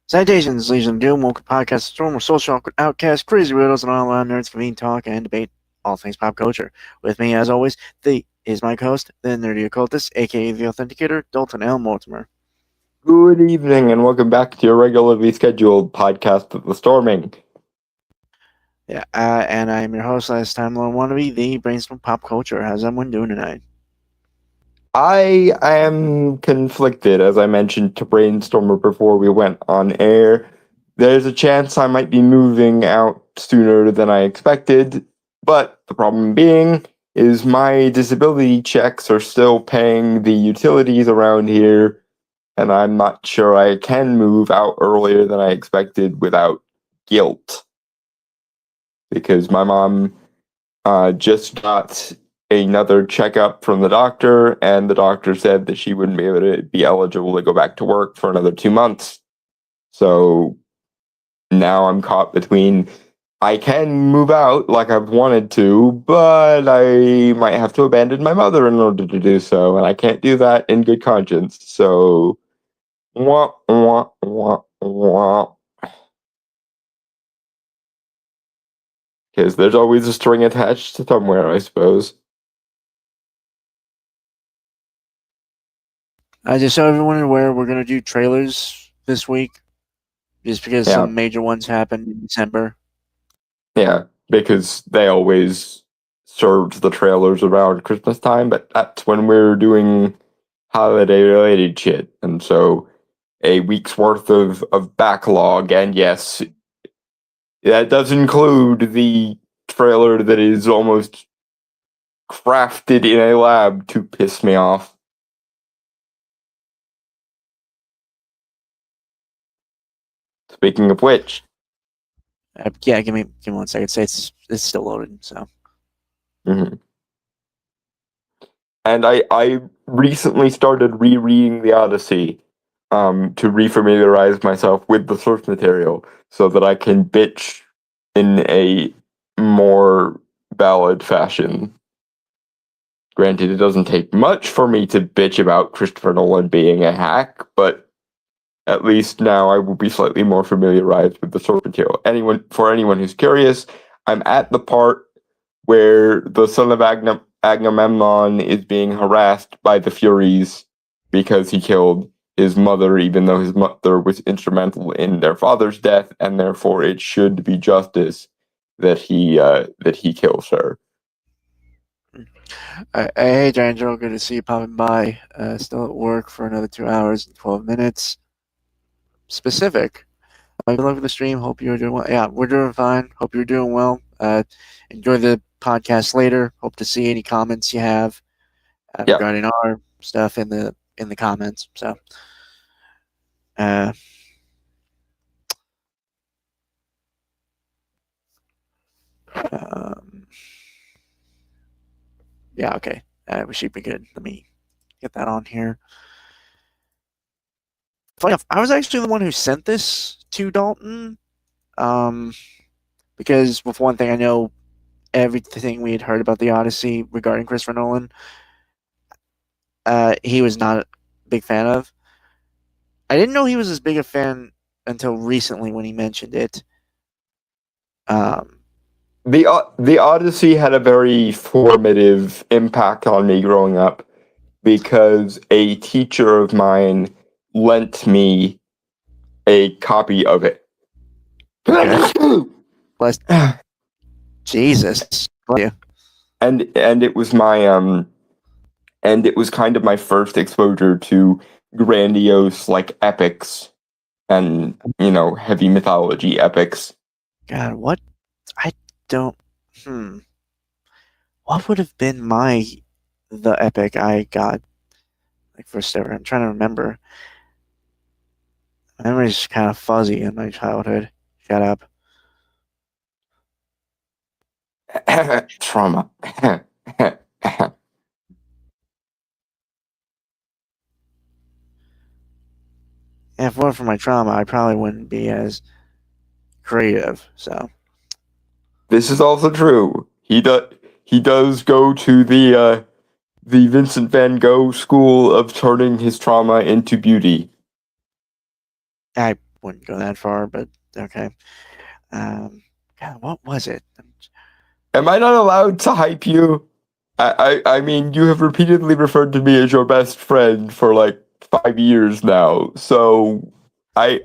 Citations, Legion of Doom, Woke Podcast, Storm, or Social Awkward Outcast, Crazy Weirdos, and online nerds convene, talk, and debate all things pop culture. With me, as always, is my host, the Nerdy Occultist, aka The Authenticator, Dalton L. Mortimer. Good evening, and welcome back to your regularly scheduled podcast of the Storming. Yeah, and I'm your host last time, Lone Wannabe, the Brainstorm Pop Culture. How's everyone doing tonight? I am conflicted, as I mentioned to Brainstormer before we went on air. There's a chance I might be moving out sooner than I expected, but the problem being is my disability checks are still paying the utilities around here, and I'm not sure I can move out earlier than I expected without guilt. Because my mom just got another checkup from the doctor, and the doctor said that she wouldn't be able to be eligible to go back to work for another 2 months. So now I'm caught between I can move out like I've wanted to, but I might have to abandon my mother in order to do so, and I can't do that in good conscience. So, wah, wah, wah, wah. Because there's always a string attached to somewhere, I suppose. Just so everyone aware, we're going to do trailers this week, just because some major ones happened in December. Yeah, because they always served the trailers around Christmas time, but that's when we're doing holiday-related shit. And so a week's worth of backlog, and yes, that does include the trailer that is almost crafted in a lab to piss me off. Speaking of which... yeah, give me 1 second. Say it's still loaded, so... Mm-hmm. And I recently started rereading the Odyssey to refamiliarize myself with the source material so that I can bitch in a more valid fashion. Granted, it doesn't take much for me to bitch about Christopher Nolan being a hack, but at least now I will be slightly more familiarized with the source material. For anyone who's curious, I'm at the part where the son of Agamemnon is being harassed by the Furies because he killed his mother, even though his mother was instrumental in their father's death, and therefore it should be justice that he kills her. Hey, D'Angelo, good to see you popping by. Still at work for another 2 hours and 12 minutes. Specific. Good luck with the stream. Hope you're doing well. Yeah, we're doing fine. Hope you're doing well. Enjoy the podcast later. Hope to see any comments you have regarding our stuff in the comments. So, yeah, okay. We should be good. Let me get that on here. Funny enough, I was actually the one who sent this to Dalton. Because with one thing, I know everything we had heard about the Odyssey regarding Christopher Nolan, he was not a big fan of. I didn't know he was as big a fan until recently when he mentioned it. The Odyssey had a very formative impact on me growing up because a teacher of mine lent me a copy of it. Bless Jesus. Bless you. And it was my and it was kind of my first exposure to grandiose like epics and heavy mythology epics. God, what? I don't. What would have been the epic I got like first ever? I'm trying to remember. My memory's kind of fuzzy in my childhood. Shut up. Trauma. if it weren't for my trauma, I probably wouldn't be as creative. So This is also true. He does go to the Vincent van Gogh school of turning his trauma into beauty. I wouldn't go that far, but okay. God, what was it? Am I not allowed to hype you? I mean, you have repeatedly referred to me as your best friend for like 5 years now, so I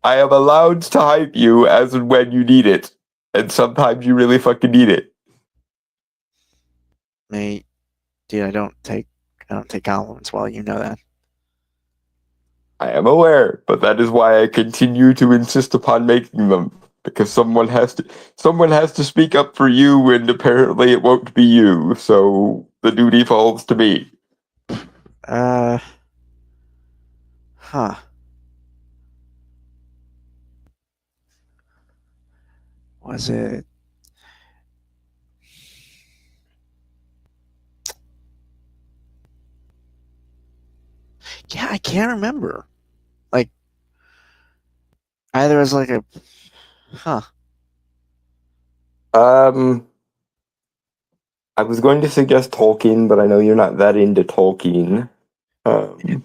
I am allowed to hype you as and when you need it, and sometimes you really fucking need it. Mate, dude, I don't take compliments well. You know that. I am aware, but that is why I continue to insist upon making them because someone has to speak up for you, and apparently it won't be you. So the duty falls to me. Uh, huh. Was it? Yeah, I can't remember. Like either as like a, huh. Um, I was going to suggest Tolkien, but I know you're not that into Tolkien.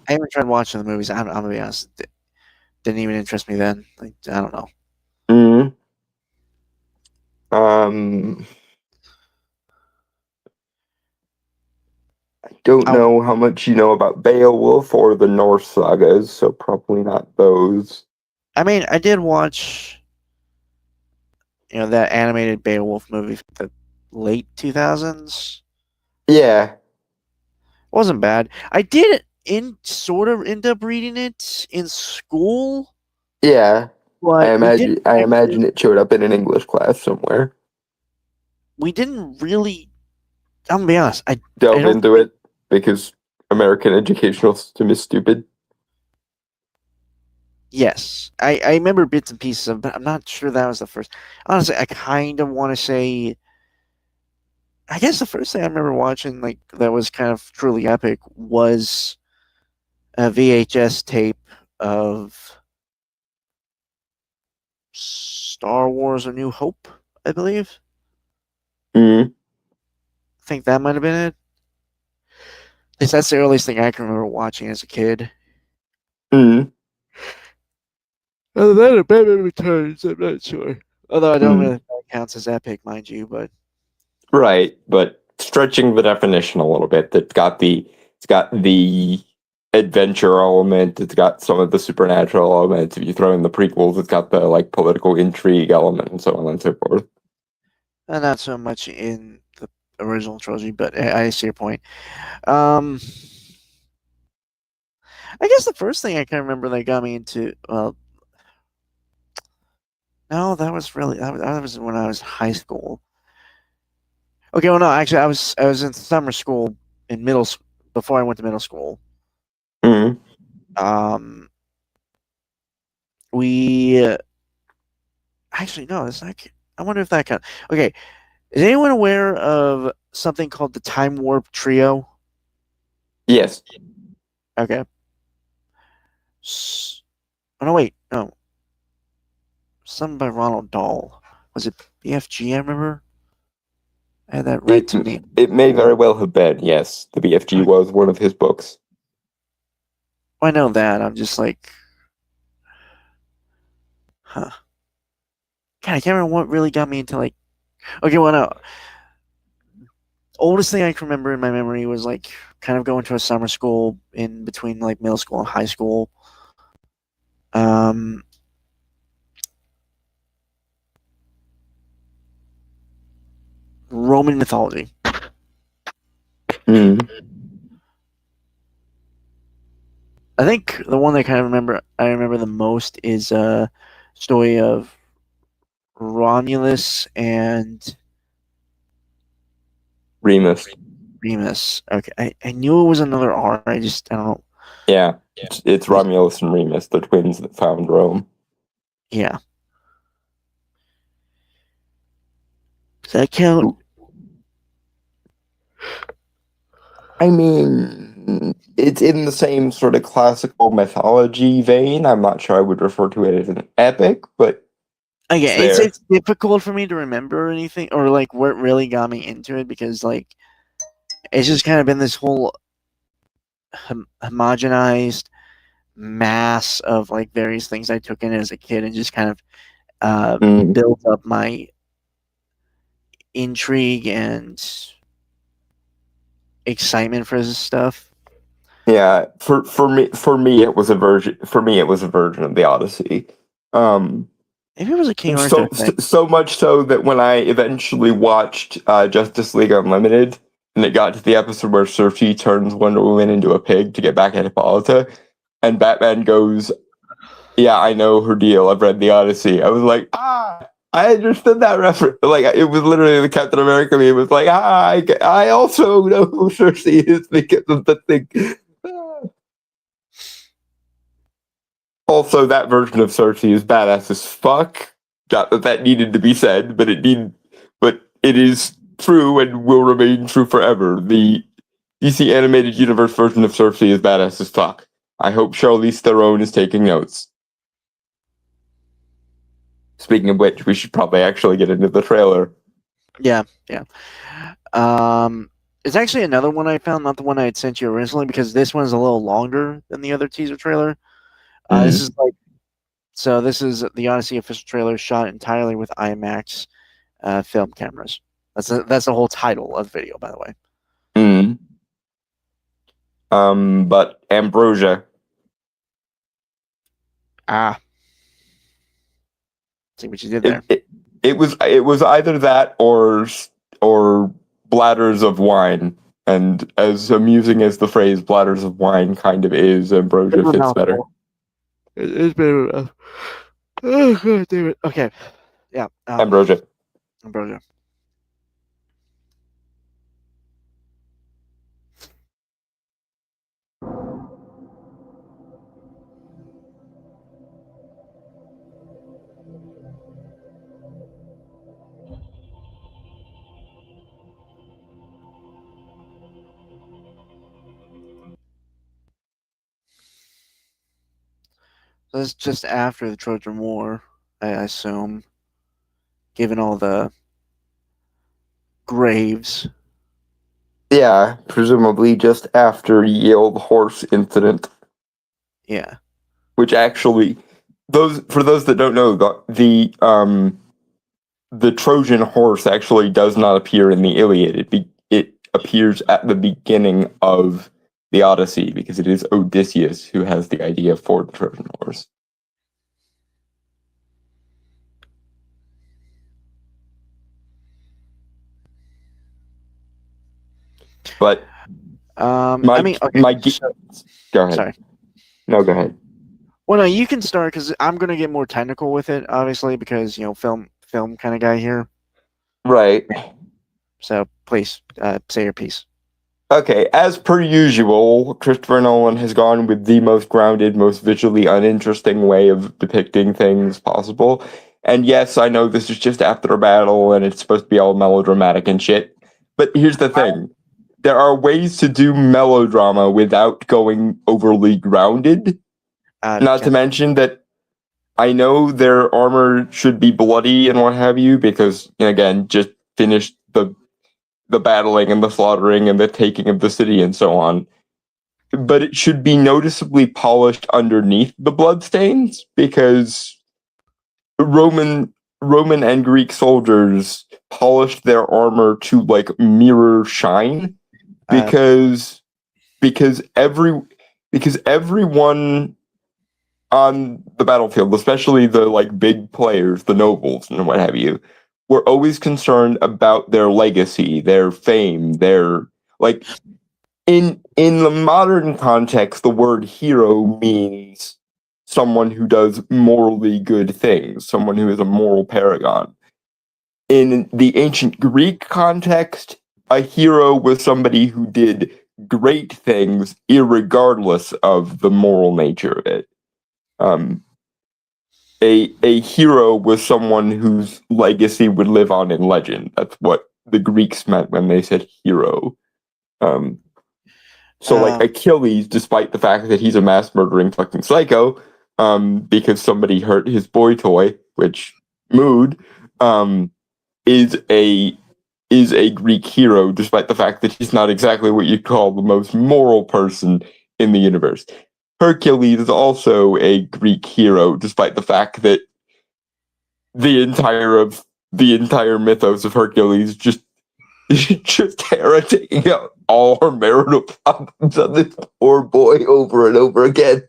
I haven't tried watching the movies. I'm gonna be honest. Didn't even interest me then. Like I don't know. mm, um, I don't I, know how much you know about Beowulf or the Norse sagas, so probably not those. I mean, I did watch, that animated Beowulf movie from the late 2000s. Yeah, Wasn't bad. I did sort of end up reading it in school, yeah. but I imagine it showed up in an English class somewhere. we didn't really. I'm gonna be honest. I Delve don't into think. it because American educational system is stupid. Yes, I remember bits and pieces of, but I'm not sure that was the first. Honestly, I kind of want to say. I guess the first thing I remember watching like that was kind of truly epic was a VHS tape of Star Wars: A New Hope, I believe. Mm, I think that might have been it. At least that's the earliest thing I can remember watching as a kid. mm, Other than Batman Returns, I'm not sure. Although I don't mm. really think that counts as epic, mind you, but Right, but stretching the definition a little bit, it's got the adventure element, it's got some of the supernatural elements. If you throw in the prequels, it's got the like political intrigue element and so on and so forth. not so much in the original trilogy, but I see your point. Um, I guess the first thing I can remember that got me into, well, no, that was when I was in high school. Okay, well, no, actually, I was in summer school in before I went to middle school. Mm. Um, we actually no, it's not. I wonder if that counts. Okay, is anyone aware of something called the Time Warp Trio? Yes. Okay. S- Oh no, wait, no, something by Ronald Dahl. Was it BFG? I remember I had that read It to me it may before. very well have been, yes. The BFG was one of his books. I know that. I'm just like, huh. God, I can't remember what really got me into like. Okay, well, no. Oldest thing I can remember in my memory was like kind of going to a summer school in between like middle school and high school. Um, Roman mythology. Mm. I think the one that I remember the most is a story of Romulus and Remus. Remus. Okay, I knew it was another R. I don't know. Yeah. It's Romulus and Remus, the twins that found Rome. Yeah. Does that count? I mean, It's in the same sort of classical mythology vein. I'm not sure I would refer to it as an epic, but Okay, there. it's difficult for me to remember anything or like what really got me into it because like it's just kind of been this whole homogenized mass of like various things I took in as a kid and just kind of built up my intrigue and excitement for this stuff. Yeah, for me it was a version of the Odyssey. Maybe it was a King So Arthur thing. so much so that when I eventually watched Justice League Unlimited, and it got to the episode where Cersei turns Wonder Woman into a pig to get back at Hippolyta, and Batman goes, "Yeah, I know her deal. I've read the Odyssey." I was like, I understood that reference. Like it was literally the Captain America meme. It was like, I also know who Cersei is because of the thing. Also, that version of Cersei is badass as fuck. Not that that needed to be said, but it is true and will remain true forever. The DC animated universe version of Cersei is badass as fuck. I hope Charlize Theron is taking notes. Speaking of which, we should probably actually get into the trailer. Yeah. It's actually another one I found, not the one I had sent you originally, because this one's a little longer than the other teaser trailer. This is this is the Odyssey official trailer shot entirely with IMAX film cameras. That's the whole title of the video, by the way. But Ambrosia. See what you did there. It was either that or bladders of wine. And as amusing as the phrase bladders of wine kind of is, Ambrosia fits better. It's better. Oh, God damn it. Okay. Yeah. Ambrosia. So this is just after the Trojan War, I assume, given all the graves. Yeah, presumably just after the old horse incident. Yeah. Which actually, for those that don't know, the Trojan horse actually does not appear in the Iliad. It appears at the beginning of the Odyssey because it is Odysseus who has the idea for the Trojan horse. But I mean, okay. Go ahead. Sorry. No, go ahead. Well, no, you can start because I'm going to get more technical with it, obviously, because film kind of guy here. Right. So please say your piece. Okay, as per usual, Christopher Nolan has gone with the most grounded, most visually uninteresting way of depicting things possible. And yes, I know this is just after a battle and it's supposed to be all melodramatic and shit. But here's the thing. There are ways to do melodrama without going overly grounded. Not to mention that I know their armor should be bloody and what have you, because, again, just finished the battling and the slaughtering and the taking of the city and so on. But it should be noticeably polished underneath the bloodstains, because Roman and Greek soldiers polished their armor to like mirror shine, because everyone on the battlefield, especially the like big players, the nobles and what have you, were always concerned about their legacy, their fame, their like in the modern context, the word hero means someone who does morally good things, someone who is a moral paragon. In the ancient Greek context, a hero was somebody who did great things irregardless of the moral nature of it. A hero was someone whose legacy would live on in legend. That's what the Greeks meant when they said hero. So, like, Achilles, despite the fact that he's a mass murdering fucking psycho, because somebody hurt his boy toy, which mood, is a Greek hero, despite the fact that he's not exactly what you'd call the most moral person in the universe. Hercules is also a Greek hero, despite the fact that the entire mythos of Hercules just Hera taking out all her marital problems on this poor boy over and over again.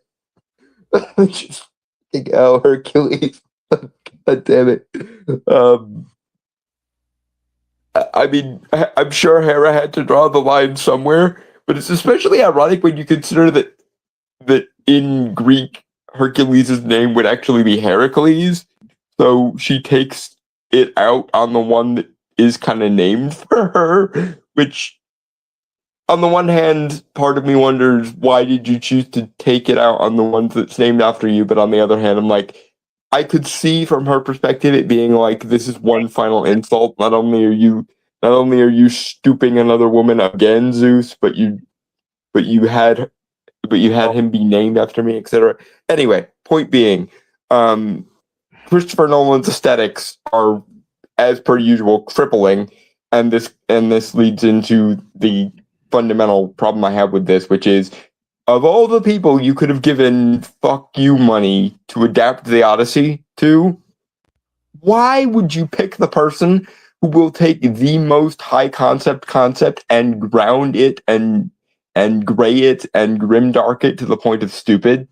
Just taking out Hercules. God damn it. I mean, I'm sure Hera had to draw the line somewhere, but it's especially ironic when you consider that in Greek, Hercules' name would actually be Heracles. So she takes it out on the one that is kind of named for her, which, on the one hand, part of me wonders, why did you choose to take it out on the ones that's named after you? But on the other hand, I'm like, I could see from her perspective it being like, this is one final insult. Not only are you stooping another woman again, Zeus, but you had him be named after me, etc. Anyway, point being, Christopher Nolan's aesthetics are, as per usual, crippling, and this leads into the fundamental problem I have with this, which is, of all the people you could have given fuck you money to adapt the Odyssey to, why would you pick the person who will take the most high concept and ground it and gray it and grimdark it to the point of stupid?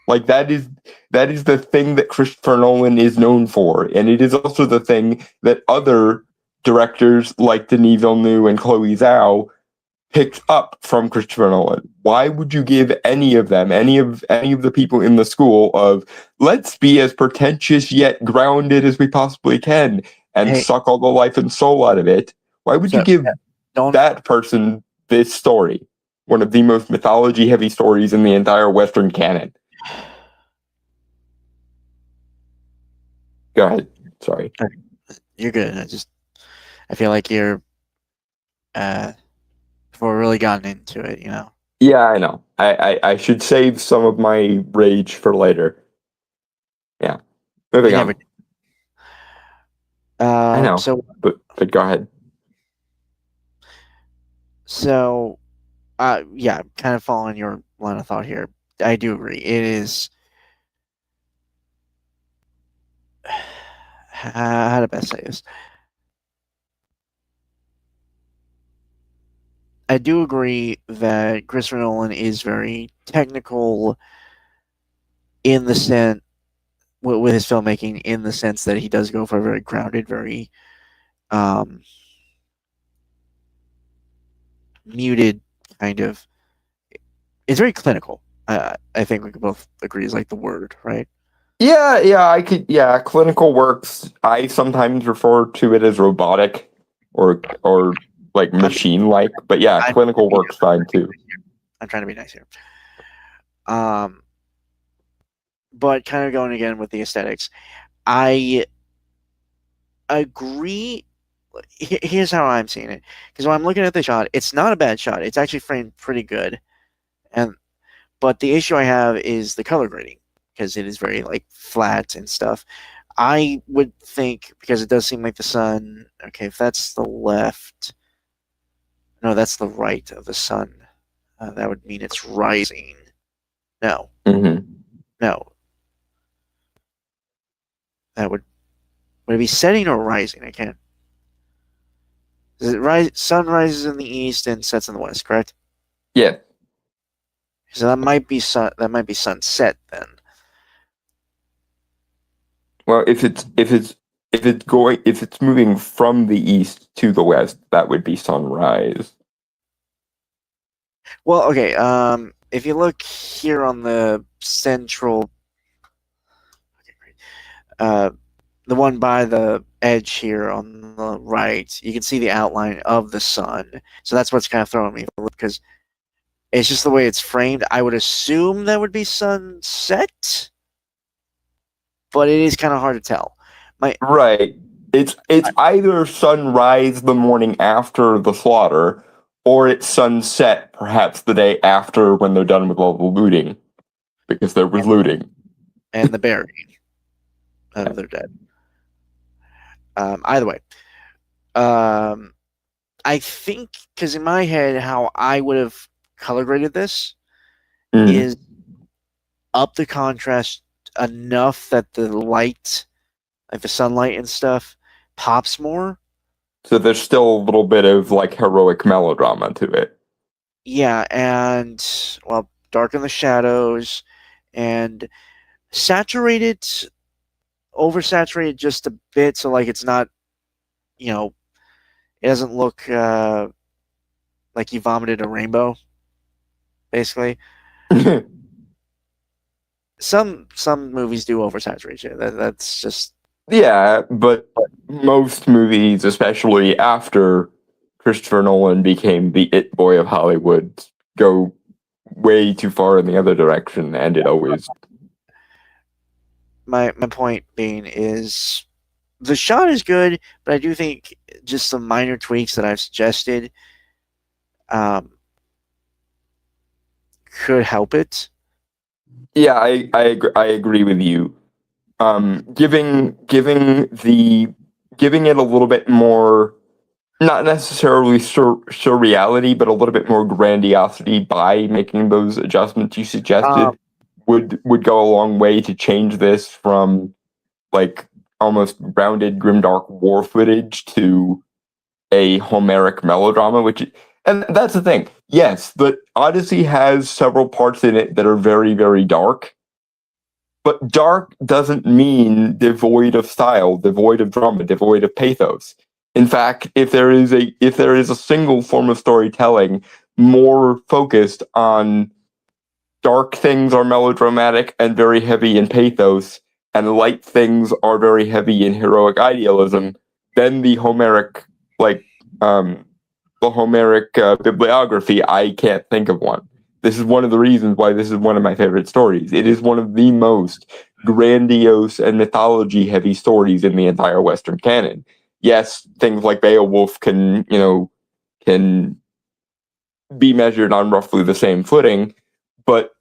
Like, that is the thing that Christopher Nolan is known for, and it is also the thing that other directors like Denis Villeneuve and Chloe Zhao picked up from Christopher Nolan. Why would you give any of them, any of the people in the school of, let's be as pretentious yet grounded as we possibly can and suck all the life and soul out of it? Why would you give that person this story? One of the most mythology-heavy stories in the entire Western canon. Go ahead. Sorry. You're good. I feel like you're before really gotten into it, you know. Yeah, I know. I should save some of my rage for later. Yeah. Moving on. I know. But go ahead. So, yeah, kind of following your line of thought here. I do agree. It is. How to best say this? I do agree that Christopher Nolan is very technical in the sense with his filmmaking, in the sense that he does go for a very grounded, very muted kind of. It's very clinical. I think we can both agree is like the word, right? Yeah, clinical works. I sometimes refer to it as robotic or like machine-like, but yeah, clinical works fine too. I'm trying to be nice here. But kind of going again with the aesthetics, I agree. Here's how I'm seeing it, because when I'm looking at the shot, it's not a bad shot. It's actually framed pretty good, but the issue I have is the color grading, because it is very like flat and stuff. I would think, because it does seem like the sun. Okay, if that's the left, no, that's the right of the sun. That would mean it's rising. No, no. That would it be setting or rising? I can't. Does it rise? Sun rises in the east and sets in the west, correct? Yeah. So that might be sunset then. Well, if it's moving from the east to the west, that would be sunrise. Well, okay. If you look here on the central, okay, great. The one by the edge here on the right, you can see the outline of the sun. So that's what's kind of throwing me, because it's just the way it's framed. I would assume that would be sunset, but it is kind of hard to tell. Right. It's either sunrise the morning after the slaughter, or it's sunset, perhaps the day after when they're done with all the looting, because there was looting. And the burying of their dead. Either way, I think because in my head, how I would have color graded this is up the contrast enough that the light, like the sunlight and stuff, pops more. So there's still a little bit of like heroic melodrama to it. Yeah, and well, darken the shadows and saturated, oversaturated just a bit, so like it's not, you know, it doesn't look like you vomited a rainbow, basically. Some movies do oversaturate you. That's just Yeah, but most movies, especially after Christopher Nolan became the it boy of Hollywood, go way too far in the other direction, and it always. my point being is the shot is good, but I do think just some minor tweaks that I've suggested could help it. Yeah, I agree with you. Giving it a little bit more, not necessarily surreality, but a little bit more grandiosity by making those adjustments you suggested would go a long way to change this from like almost grounded grimdark war footage to a Homeric melodrama, and that's the thing. Yes, the Odyssey has several parts in it that are very, very dark, but dark doesn't mean devoid of style, devoid of drama, devoid of pathos. In fact, if there is a single form of storytelling more focused on dark things are melodramatic and very heavy in pathos, and light things are very heavy in heroic idealism, then the Homeric bibliography, I can't think of one. This is one of the reasons why this is one of my favorite stories. It is one of the most grandiose and mythology heavy stories in the entire Western canon. Yes, things like Beowulf can be measured on roughly the same footing, but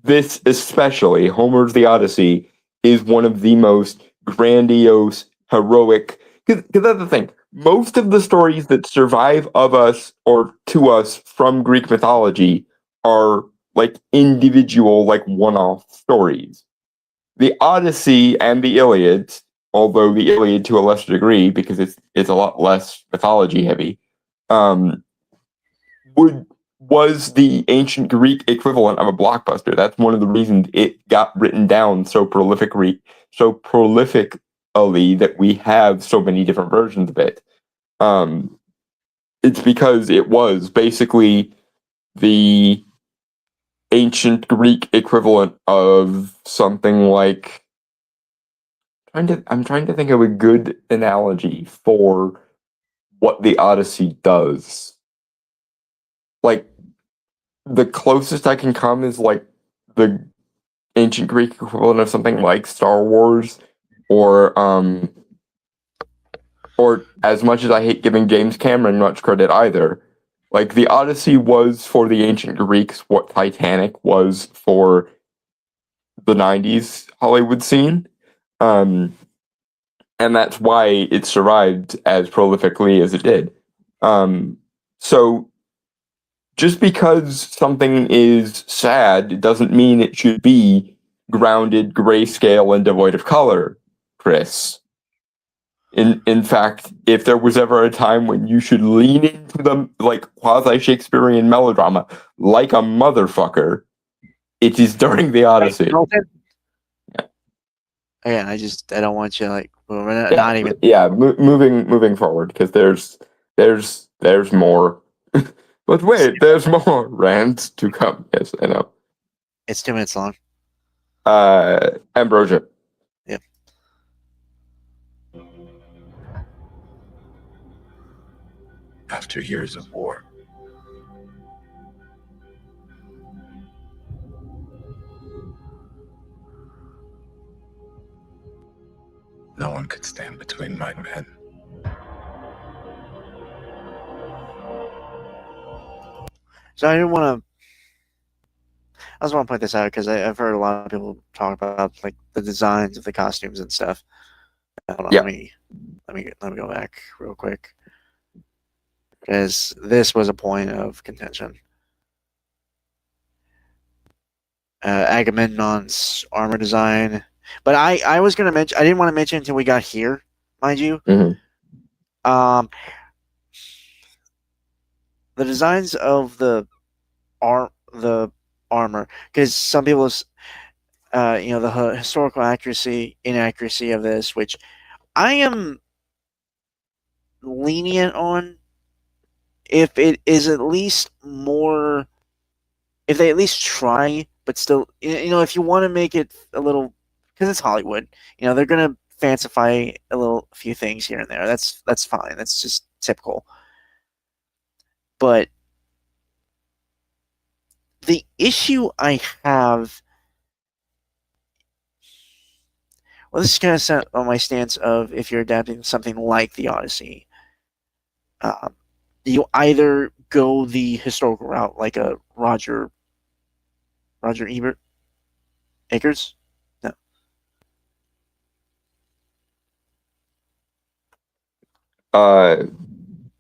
this, especially Homer's The Odyssey, is one of the most grandiose, heroic. Because that's the thing. Most of the stories that survive of us or to us from Greek mythology are like individual, like one-off stories. The Odyssey and the Iliad, although the Iliad to a lesser degree because it's a lot less mythology heavy, was the ancient Greek equivalent of a blockbuster. That's one of the reasons it got written down so prolifically that we have so many different versions of it. It's because it was basically the ancient Greek equivalent of something like. I'm trying to think of a good analogy for what the Odyssey does. Like, the closest I can come is like the ancient Greek equivalent of something like Star Wars, or as much as I hate giving James Cameron much credit either, like the Odyssey was for the ancient Greeks what Titanic was for the '90s Hollywood scene, and that's why it survived as prolifically as it did. So just because something is sad doesn't mean it should be grounded, grayscale, and devoid of color, Chris. In fact, if there was ever a time when you should lean into the like quasi Shakespearean melodrama like a motherfucker, it is during the Odyssey. Yeah, I don't want you like not even. Yeah, moving forward because there's more. But wait, there's more rants to come. Yes, I know. It's 2 minutes long. Ambrosia. Yeah. After years of war, no one could stand between my men So I didn't want to. I just want to point this out because I've heard a lot of people talk about like the designs of the costumes and stuff. Hold on, Yeah. let me go back real quick because this was a point of contention. Agamemnon's armor design, but I was gonna mention I didn't want to mention until we got here, mind you. Mhm. The designs of the armor, because some people, the historical inaccuracy of this, which I am lenient on. If it is at least more, if they at least try, but still, if you want to make it a little, because it's Hollywood, they're gonna fancify a few things here and there. That's fine. That's just typical. But the issue I have, well, this is kind of set on my stance of if you're adapting something like the Odyssey, you either go the historical route, like a Roger Ebert, Akers, no,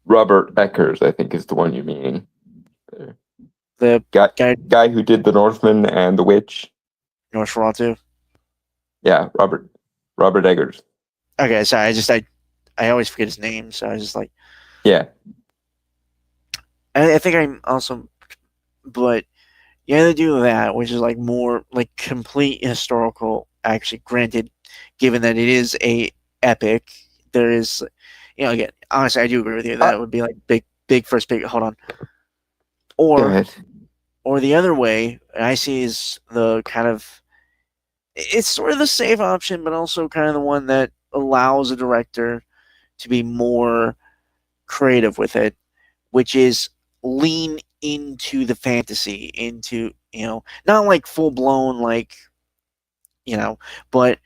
Robert Eckers, I think, is the one you mean. the Guy who did The Northman and The Witch. Nosferatu. Yeah, Robert Eggers. Okay, sorry, I always forget his name, so I was just like, Yeah. I think I'm also, but you either do that, which is like more like complete historical. Actually, granted, given that it is a epic, there is, again, honestly, I do agree with you. That would be like big first big. Hold on, Go ahead. or the other way I see is the kind of, it's sort of the safe option, but also kind of the one that allows a director to be more creative with it, which is lean into the fantasy, into, not like full blown, like, but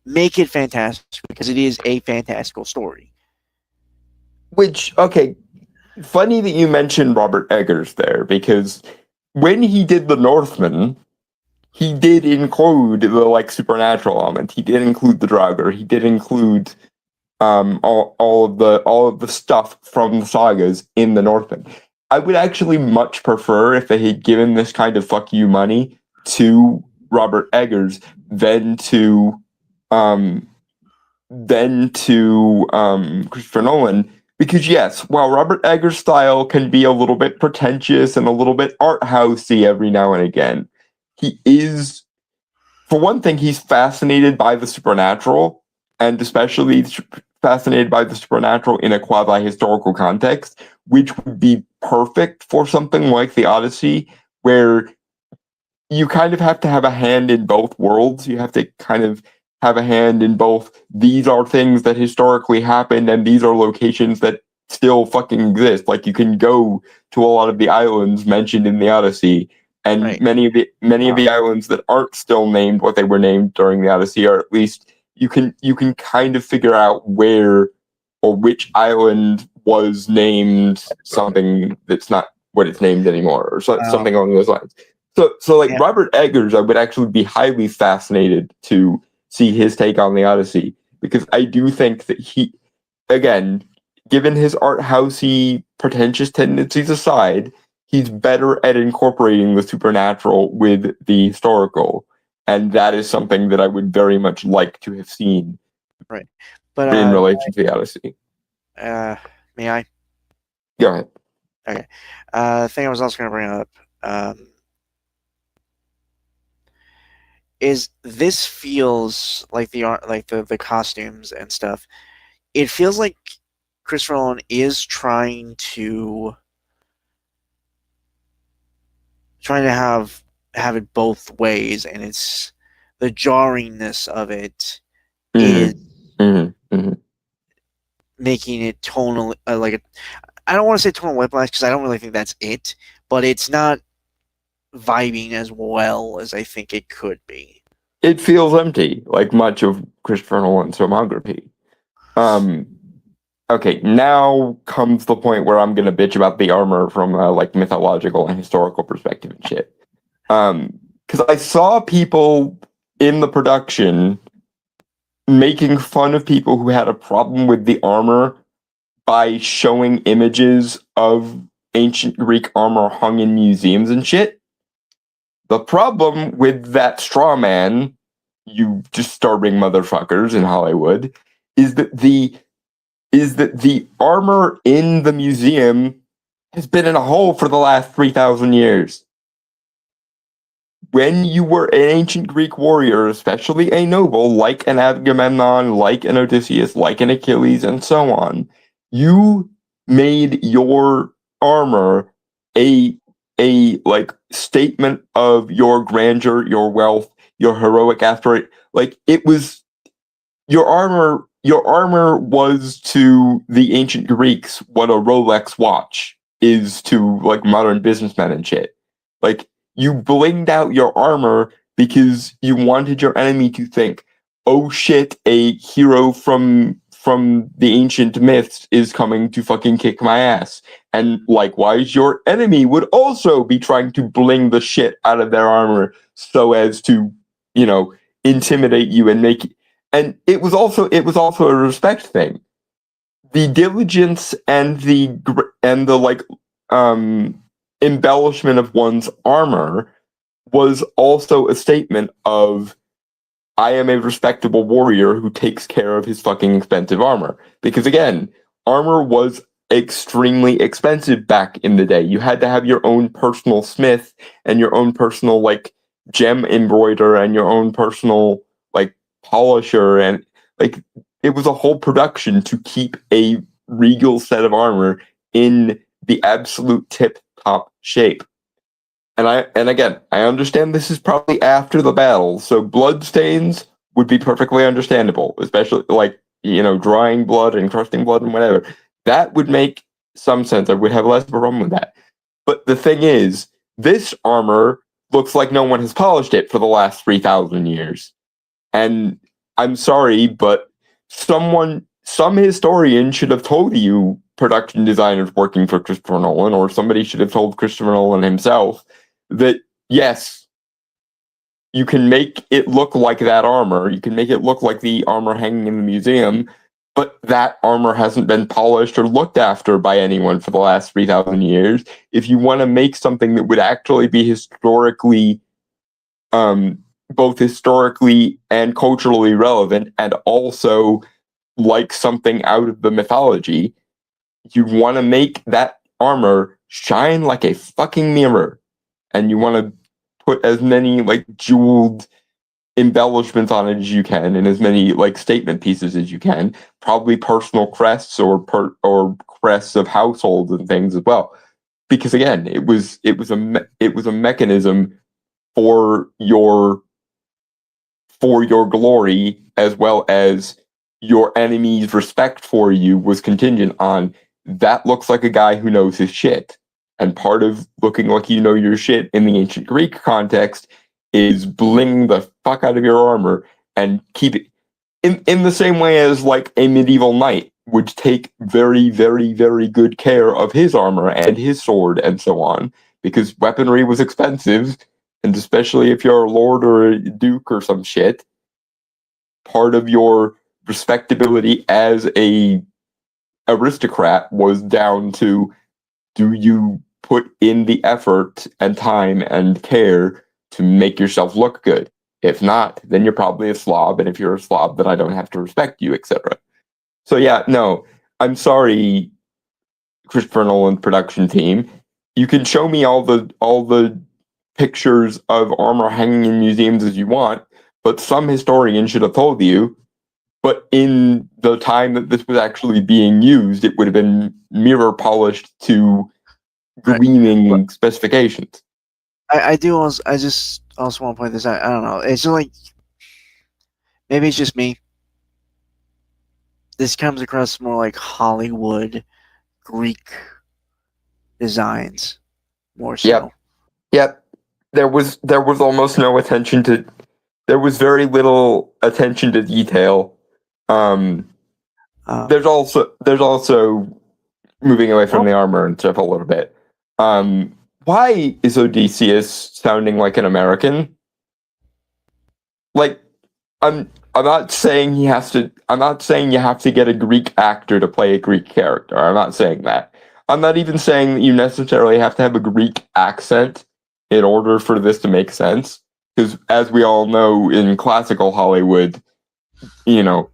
make it fantastic because it is a fantastical story. Which, okay, funny that you mentioned Robert Eggers there, because when he did The Northman, he did include the supernatural element. He did include the Draugr. He did include all of the stuff from the sagas in The Northman. I would actually much prefer if they had given this kind of fuck you money to Robert Eggers than to Christopher Nolan. Because yes, while Robert Eggers' style can be a little bit pretentious and a little bit art housey every now and again, he is, for one thing, he's fascinated by the supernatural, and especially fascinated by the supernatural in a quasi-historical context, which would be perfect for something like the Odyssey, where you kind of have to have a hand in both worlds. You have to kind of have a hand in both. These are things that historically happened, and these are locations that still fucking exist. Like, you can go to a lot of the islands mentioned in the Odyssey, and Right. many of the islands that aren't still named what they were named during the Odyssey, or at least you can kind of figure out where or which island was named something that's not what it's named anymore, or something along those lines. So Yeah. Robert Eggers, I would actually be highly fascinated to see his take on the Odyssey, because I do think that he, again, given his art housey pretentious tendencies aside, he's better at incorporating the supernatural with the historical, and that is something that I would very much like to have seen. Right. But in relation to the Odyssey. May I? Go ahead. Okay. The thing I was also going to bring up is this feels like the costumes and stuff. It feels like Christopher Nolan is trying to have it both ways, and it's the jarringness of it is making it tonal, I don't want to say tonal whiplash because I don't really think that's it, but it's not vibing as well as I think it could be. It feels empty, like much of Christopher Nolan's filmography. okay, now comes the point where I'm gonna bitch about the armor from a like mythological and historical perspective and shit. Because I saw people in the production making fun of people who had a problem with the armor by showing images of ancient Greek armor hung in museums and shit. The problem with that straw man, you disturbing motherfuckers in Hollywood, is that the armor in the museum has been in a hole for the last 3,000 years. When you were an ancient Greek warrior, especially a noble, like an Agamemnon, like an Odysseus, like an Achilles, and so on, you made your armor a like statement of your grandeur, your wealth, your heroic aspiration. Like it was your armor was to the ancient Greeks what a Rolex watch is to like modern businessmen and shit. Like you blinged out your armor because you wanted your enemy to think, "Oh shit, a hero from the ancient myths is coming to fucking kick my ass." And likewise, your enemy would also be trying to bling the shit out of their armor so as to, intimidate you and make. And it was also a respect thing. The diligence and the like embellishment of one's armor was also a statement of, I am a respectable warrior who takes care of his fucking expensive armor. Because again, armor was extremely expensive back in the day. You had to have your own personal smith and your own personal like gem embroider and your own personal like polisher, and like it was a whole production to keep a regal set of armor in the absolute tip top shape. And again, I understand this is probably after the battle, so bloodstains would be perfectly understandable, especially like, drying blood and crusting blood and whatever. That would make some sense. I would have less of a problem with that. But the thing is, this armor looks like no one has polished it for the last 3,000 years. And I'm sorry, but some historian should have told you, production designers working for Christopher Nolan, or somebody should have told Christopher Nolan himself, that yes, you can make it look like that armor. You can make it look like the armor hanging in the museum, but that armor hasn't been polished or looked after by anyone for the last 3,000 years. If you want to make something that would actually be historically, both historically and culturally relevant, and also like something out of the mythology, you want to make that armor shine like a fucking mirror. And you want to put as many like jeweled embellishments on it as you can, and as many like statement pieces as you can. Probably personal crests or crests of households and things as well. Because again, it was a mechanism for your glory, as well as your enemy's respect for you was contingent on, that looks like a guy who knows his shit. And part of looking like you know your shit in the ancient Greek context is bling the fuck out of your armor and keep it in the same way as like a medieval knight would take very, very, very good care of his armor and his sword and so on, because weaponry was expensive, and especially if you're a lord or a duke or some shit, part of your respectability as a aristocrat was down to, do you put in the effort and time and care to make yourself look good? If not, then you're probably a slob, and if you're a slob, then I don't have to respect you, etc. So yeah, no, I'm sorry, Christopher Nolan production team. You can show me all the pictures of armor hanging in museums as you want, but some historian should have told you, but in the time that this was actually being used, it would have been mirror polished to gleaming specifications. I just also want to point this out. I don't know. It's just like, maybe it's just me. This comes across more like Hollywood Greek designs, more so. Yep. There was almost no attention to. There was very little attention to detail. there's also moving away from the armor and stuff a little bit. Why is Odysseus sounding like an American? Like, I'm not saying he has to. I'm not saying you have to get a Greek actor to play a Greek character. I'm not saying that. I'm not even saying that you necessarily have to have a Greek accent in order for this to make sense. Because as we all know, in classical Hollywood, you know,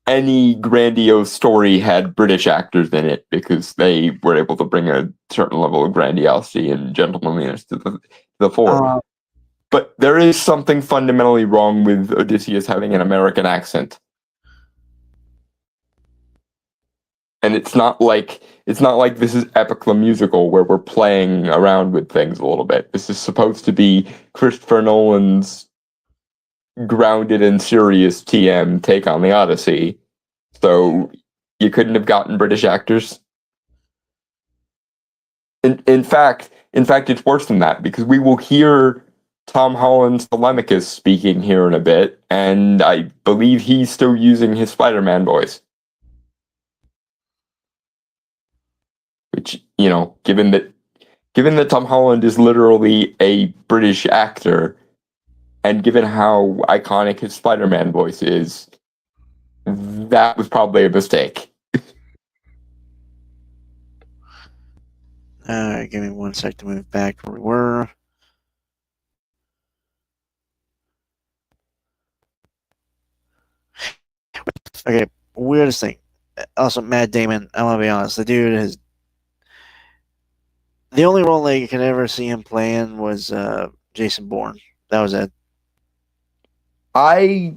any grandiose story had British actors in it because they were able to bring a certain level of grandiosity and gentlemanliness to the fore. But there is something fundamentally wrong with Odysseus having an American accent. And it's not like this is Epic the Musical where we're playing around with things a little bit. This is supposed to be Christopher Nolan's grounded and serious TM take on the Odyssey. So you couldn't have gotten British actors. In fact, it's worse than that because we will hear Tom Holland's Telemachus speaking here in a bit, and I believe he's still using his Spider-Man voice. Which, you know, given that Tom Holland is literally a British actor, and given how iconic his Spider-Man voice is, that was probably a mistake. Alright, give me 1 sec to move back to where we were. Okay, weirdest thing. Also, Matt Damon, I'm gonna be honest, the dude has. The only role I could ever see him playing was Jason Bourne. That was it. I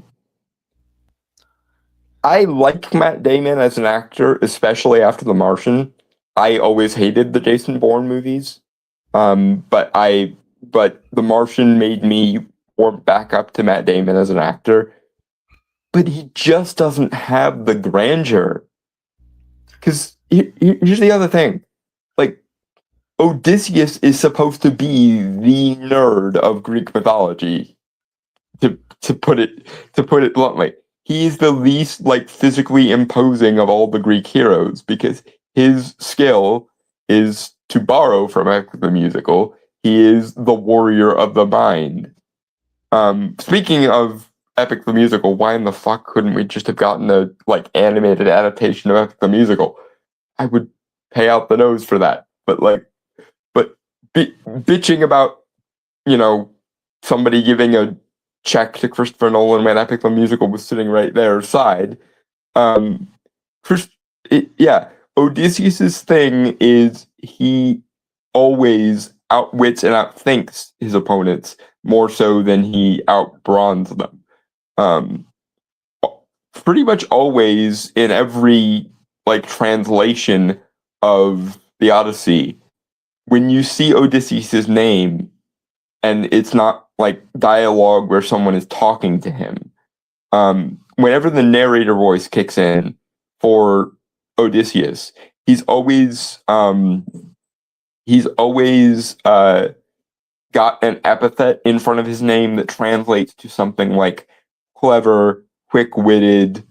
like Matt Damon as an actor, especially after The Martian. I always hated the Jason Bourne movies, but The Martian made me warm back up to Matt Damon as an actor. But he just doesn't have the grandeur. Because here's the other thing, like Odysseus is supposed to be the nerd of Greek mythology. To put it bluntly, he is the least like physically imposing of all the Greek heroes because his skill is, to borrow from Epic the Musical, he is the warrior of the mind. Speaking of Epic the Musical, why in the fuck couldn't we just have gotten a like animated adaptation of Epic the Musical? I would pay out the nose for that. But bitching about, you know, somebody giving a check to Christopher Nolan when Epic the Musical was sitting right there side. Odysseus's thing is he always outwits and outthinks his opponents more so than he outbrawns them. Pretty much always in every like translation of the Odyssey, when you see Odysseus' name and it's not like dialogue where someone is talking to him, whenever the narrator voice kicks in for Odysseus, he's always got an epithet in front of his name that translates to something like clever, quick-witted,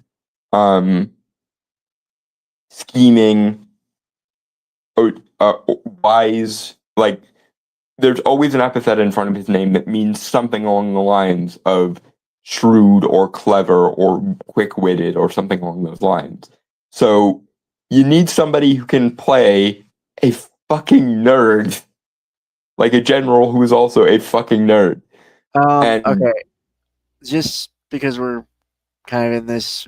scheming, wise. Like, there's always an epithet in front of his name that means something along the lines of shrewd or clever or quick-witted or something along those lines. So you need somebody who can play a fucking nerd, like a general who is also a fucking nerd. Okay, just because we're kind of in this,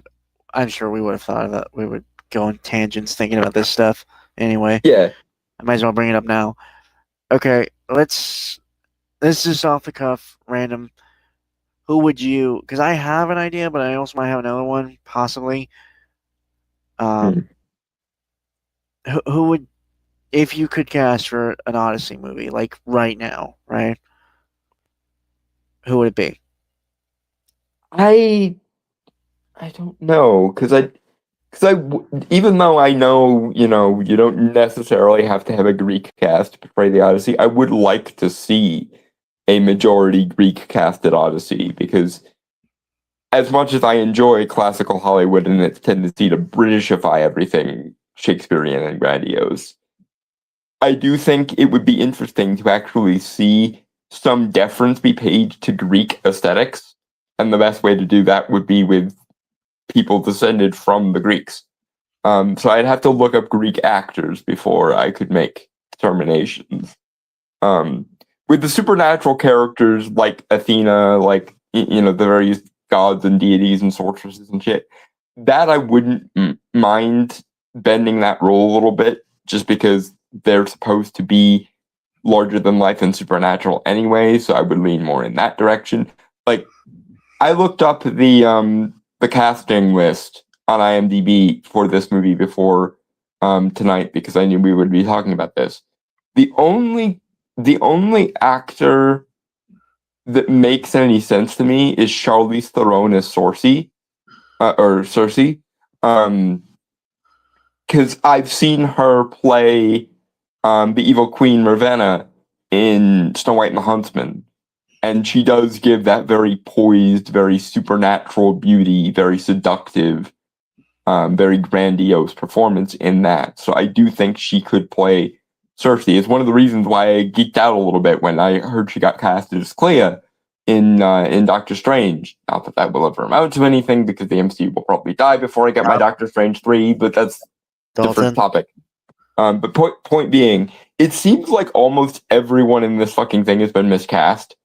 I'm sure we would have thought of that. We would go on tangents thinking about this stuff anyway. Yeah. I might as well bring it up now. Okay, this is off the cuff, random. Who would you, because I have an idea, but I also might have another one, possibly. Who would, if you could cast for an Odyssey movie, like right now, right? Who would it be? I don't know, because even though I know, you know, you don't necessarily have to have a Greek cast to portray the Odyssey, I would like to see a majority Greek casted Odyssey, because as much as I enjoy classical Hollywood and its tendency to Britishify everything Shakespearean and grandiose, I do think it would be interesting to actually see some deference be paid to Greek aesthetics, and the best way to do that would be with people descended from the Greeks. So I'd have to look up Greek actors before I could make determinations. With the supernatural characters like Athena, like the various gods and deities and sorceresses and shit, that I wouldn't mind bending that role a little bit, just because they're supposed to be larger than life and supernatural anyway. So I would lean more in that direction. Like, I looked up the casting list on IMDb for this movie before tonight because I knew we would be talking about this. The only actor that makes any sense to me is Charlize Theron as Cersei, because I've seen her play the evil Queen Ravenna in Snow White and the Huntsman, and she does give that very poised, very supernatural beauty, very seductive, very grandiose performance in that. So I do think she could play Cersei. It's one of the reasons why I geeked out a little bit when I heard she got casted as Clea in Doctor Strange. Not that that will ever amount to anything, because the MCU will probably die before I get my Doctor Strange 3, but that's a different topic. But point being, it seems like almost everyone in this fucking thing has been miscast.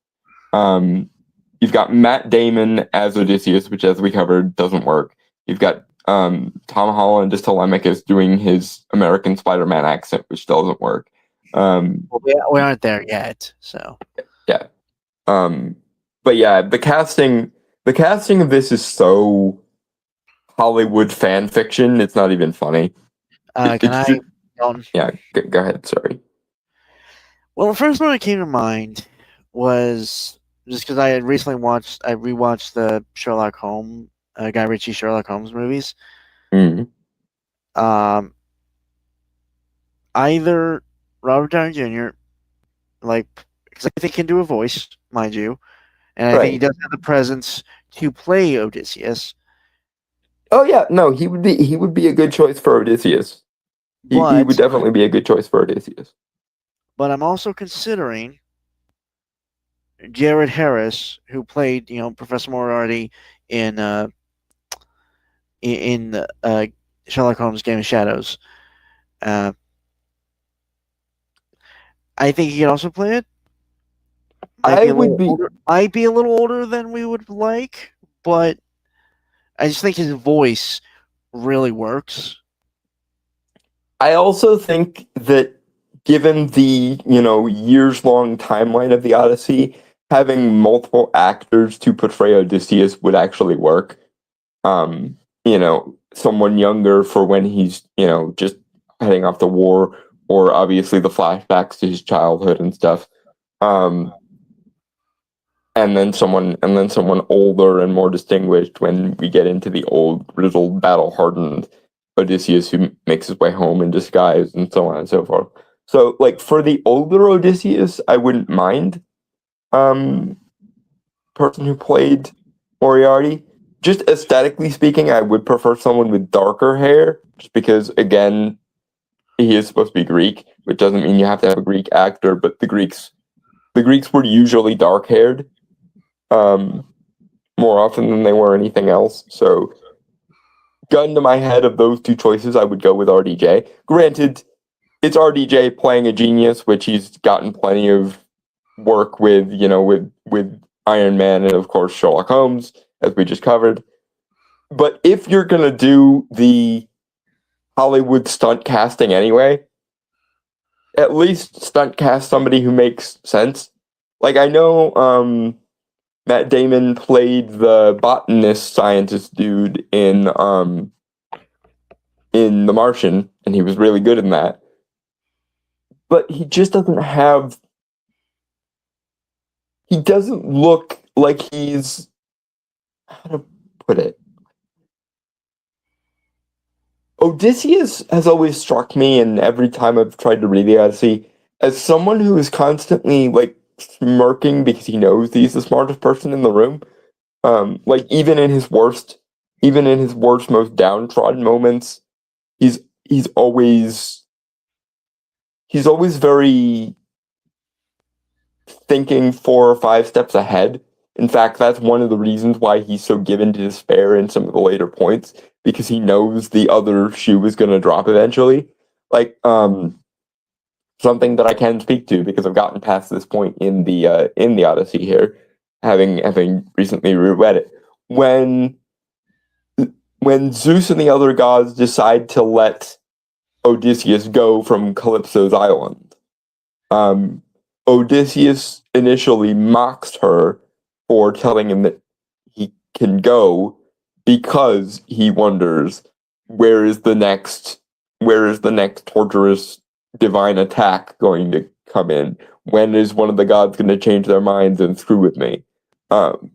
You've got Matt Damon as Odysseus, which, as we covered, doesn't work. You've got Tom Holland as Telemachus doing his American Spider-Man accent, which doesn't work. Well, we aren't there yet, so yeah. But yeah, the casting of this is so Hollywood fan fiction. It's not even funny. Yeah, go ahead. Sorry. Well, the first one that came to mind was just because I had recently rewatched the Sherlock Holmes, Guy Ritchie Sherlock Holmes movies. Mm. Either Robert Downey Jr., because I think he can do a voice, mind you, and I think he does have the presence to play Odysseus. Oh yeah, no, he would be a good choice for Odysseus. He would definitely be a good choice for Odysseus. But I'm also considering Jared Harris, who played, Professor Moriarty in Sherlock Holmes: Game of Shadows. I think he could also play it. Might be a little older than we would like, but I just think his voice really works. I also think that, given the years-long timeline of the Odyssey, having multiple actors to portray Odysseus would actually work. Someone younger for when he's just heading off to war, or obviously the flashbacks to his childhood and stuff. And then someone older and more distinguished when we get into the old, grizzled, battle-hardened Odysseus who makes his way home in disguise, and so on and so forth. So, for the older Odysseus, I wouldn't mind person who played Moriarty. Just aesthetically speaking, I would prefer someone with darker hair, just because, again, he is supposed to be Greek, which doesn't mean you have to have a Greek actor, but the Greeks were usually dark-haired more often than they were anything else. So, gun to my head of those two choices, I would go with RDJ. Granted, it's RDJ playing a genius, which he's gotten plenty of work with, with Iron Man and, of course, Sherlock Holmes, as we just covered. But if you're going to do the Hollywood stunt casting anyway, at least stunt cast somebody who makes sense. I know Matt Damon played the botanist scientist dude in The Martian, and he was really good in that. But he just doesn't have... He doesn't look like he's... How to put it? Odysseus has always struck me, and every time I've tried to read the Odyssey, as someone who is constantly, smirking because he knows he's the smartest person in the room. Like even in his worst, most downtrodden moments, he's always very thinking 4 or 5 steps ahead. In fact, that's one of the reasons why he's so given to despair in some of the later points, because he knows the other shoe is going to drop eventually. Like, something that I can speak to because I've gotten past this point in the Odyssey here, having recently reread it. When Zeus and the other gods decide to let Odysseus go from Calypso's island, Odysseus initially mocks her for telling him that he can go, because he wonders where is the next torturous divine attack going to come in? When is one of the gods going to change their minds and screw with me? And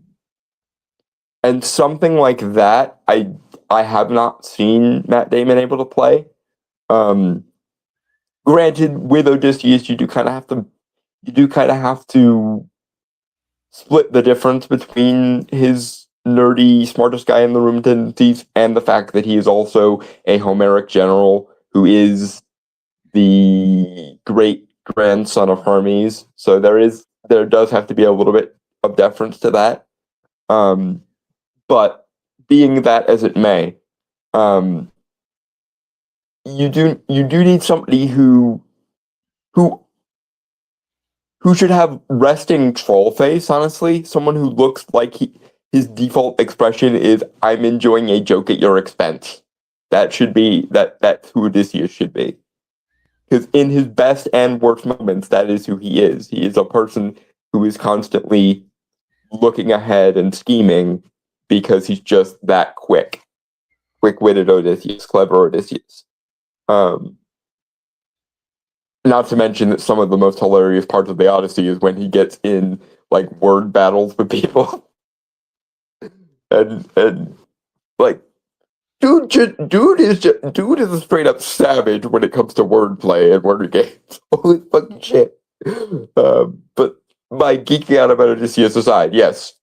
something like that, I have not seen Matt Damon able to play. Granted, with Odysseus, you do kind of have to split the difference between his nerdy, smartest guy in the room tendencies and the fact that he is also a Homeric general who is the great grandson of Hermes. So there does have to be a little bit of deference to that. But being that as it may, you do need somebody who should have resting troll face, honestly. Someone who looks like his default expression is, I'm enjoying a joke at your expense. That's who Odysseus should be. Because in his best and worst moments, that is who he is. He is a person who is constantly looking ahead and scheming because he's just that quick-witted Odysseus, clever Odysseus. Not to mention that some of the most hilarious parts of the Odyssey is when he gets in like word battles with people, and like, dude is a straight up savage when it comes to wordplay and word games. Holy fucking shit! But my geeking out about Odysseus aside, yes,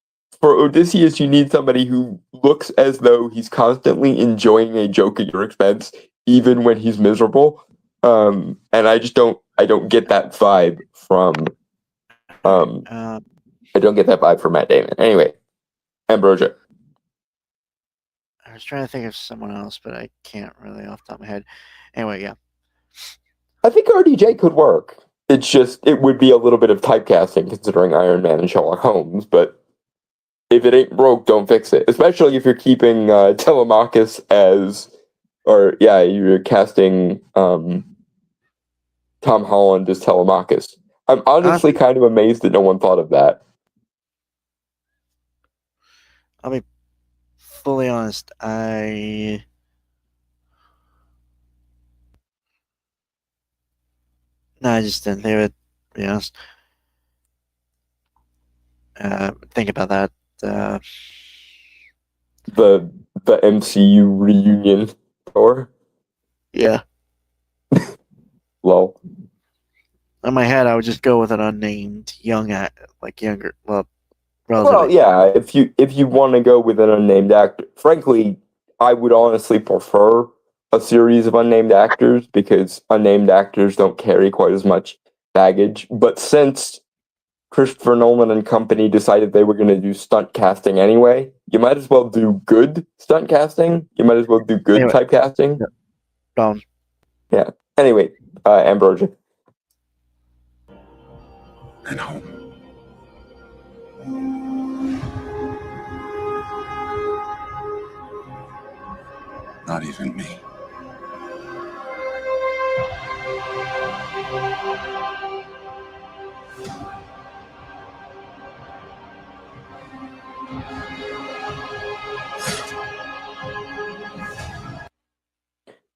for Odysseus you need somebody who looks as though he's constantly enjoying a joke at your expense, even when he's miserable. And I don't get that vibe from Matt Damon. Anyway, Ambrosia. I was trying to think of someone else, but I can't really off the top of my head. Anyway, yeah. I think RDJ could work. It's just, it would be a little bit of typecasting considering Iron Man and Sherlock Holmes, but if it ain't broke, don't fix it. Especially if you're keeping Telemachus you're casting Tom Holland as Telemachus. I'm honestly kind of amazed that no one thought of that. I'll be fully honest. I just didn't think of it, to be honest. Think about that. The MCU reunion tour? Yeah. Lol. In my head, I would just go with an unnamed younger, relatively. Well, yeah, if you want to go with an unnamed actor, frankly, I would honestly prefer a series of unnamed actors because unnamed actors don't carry quite as much baggage. But since Christopher Nolan and company decided they were going to do stunt casting anyway, you might as well do good stunt casting. You might as well do good typecasting. Yeah. Anyway, Ambrosia. And home. Not even me.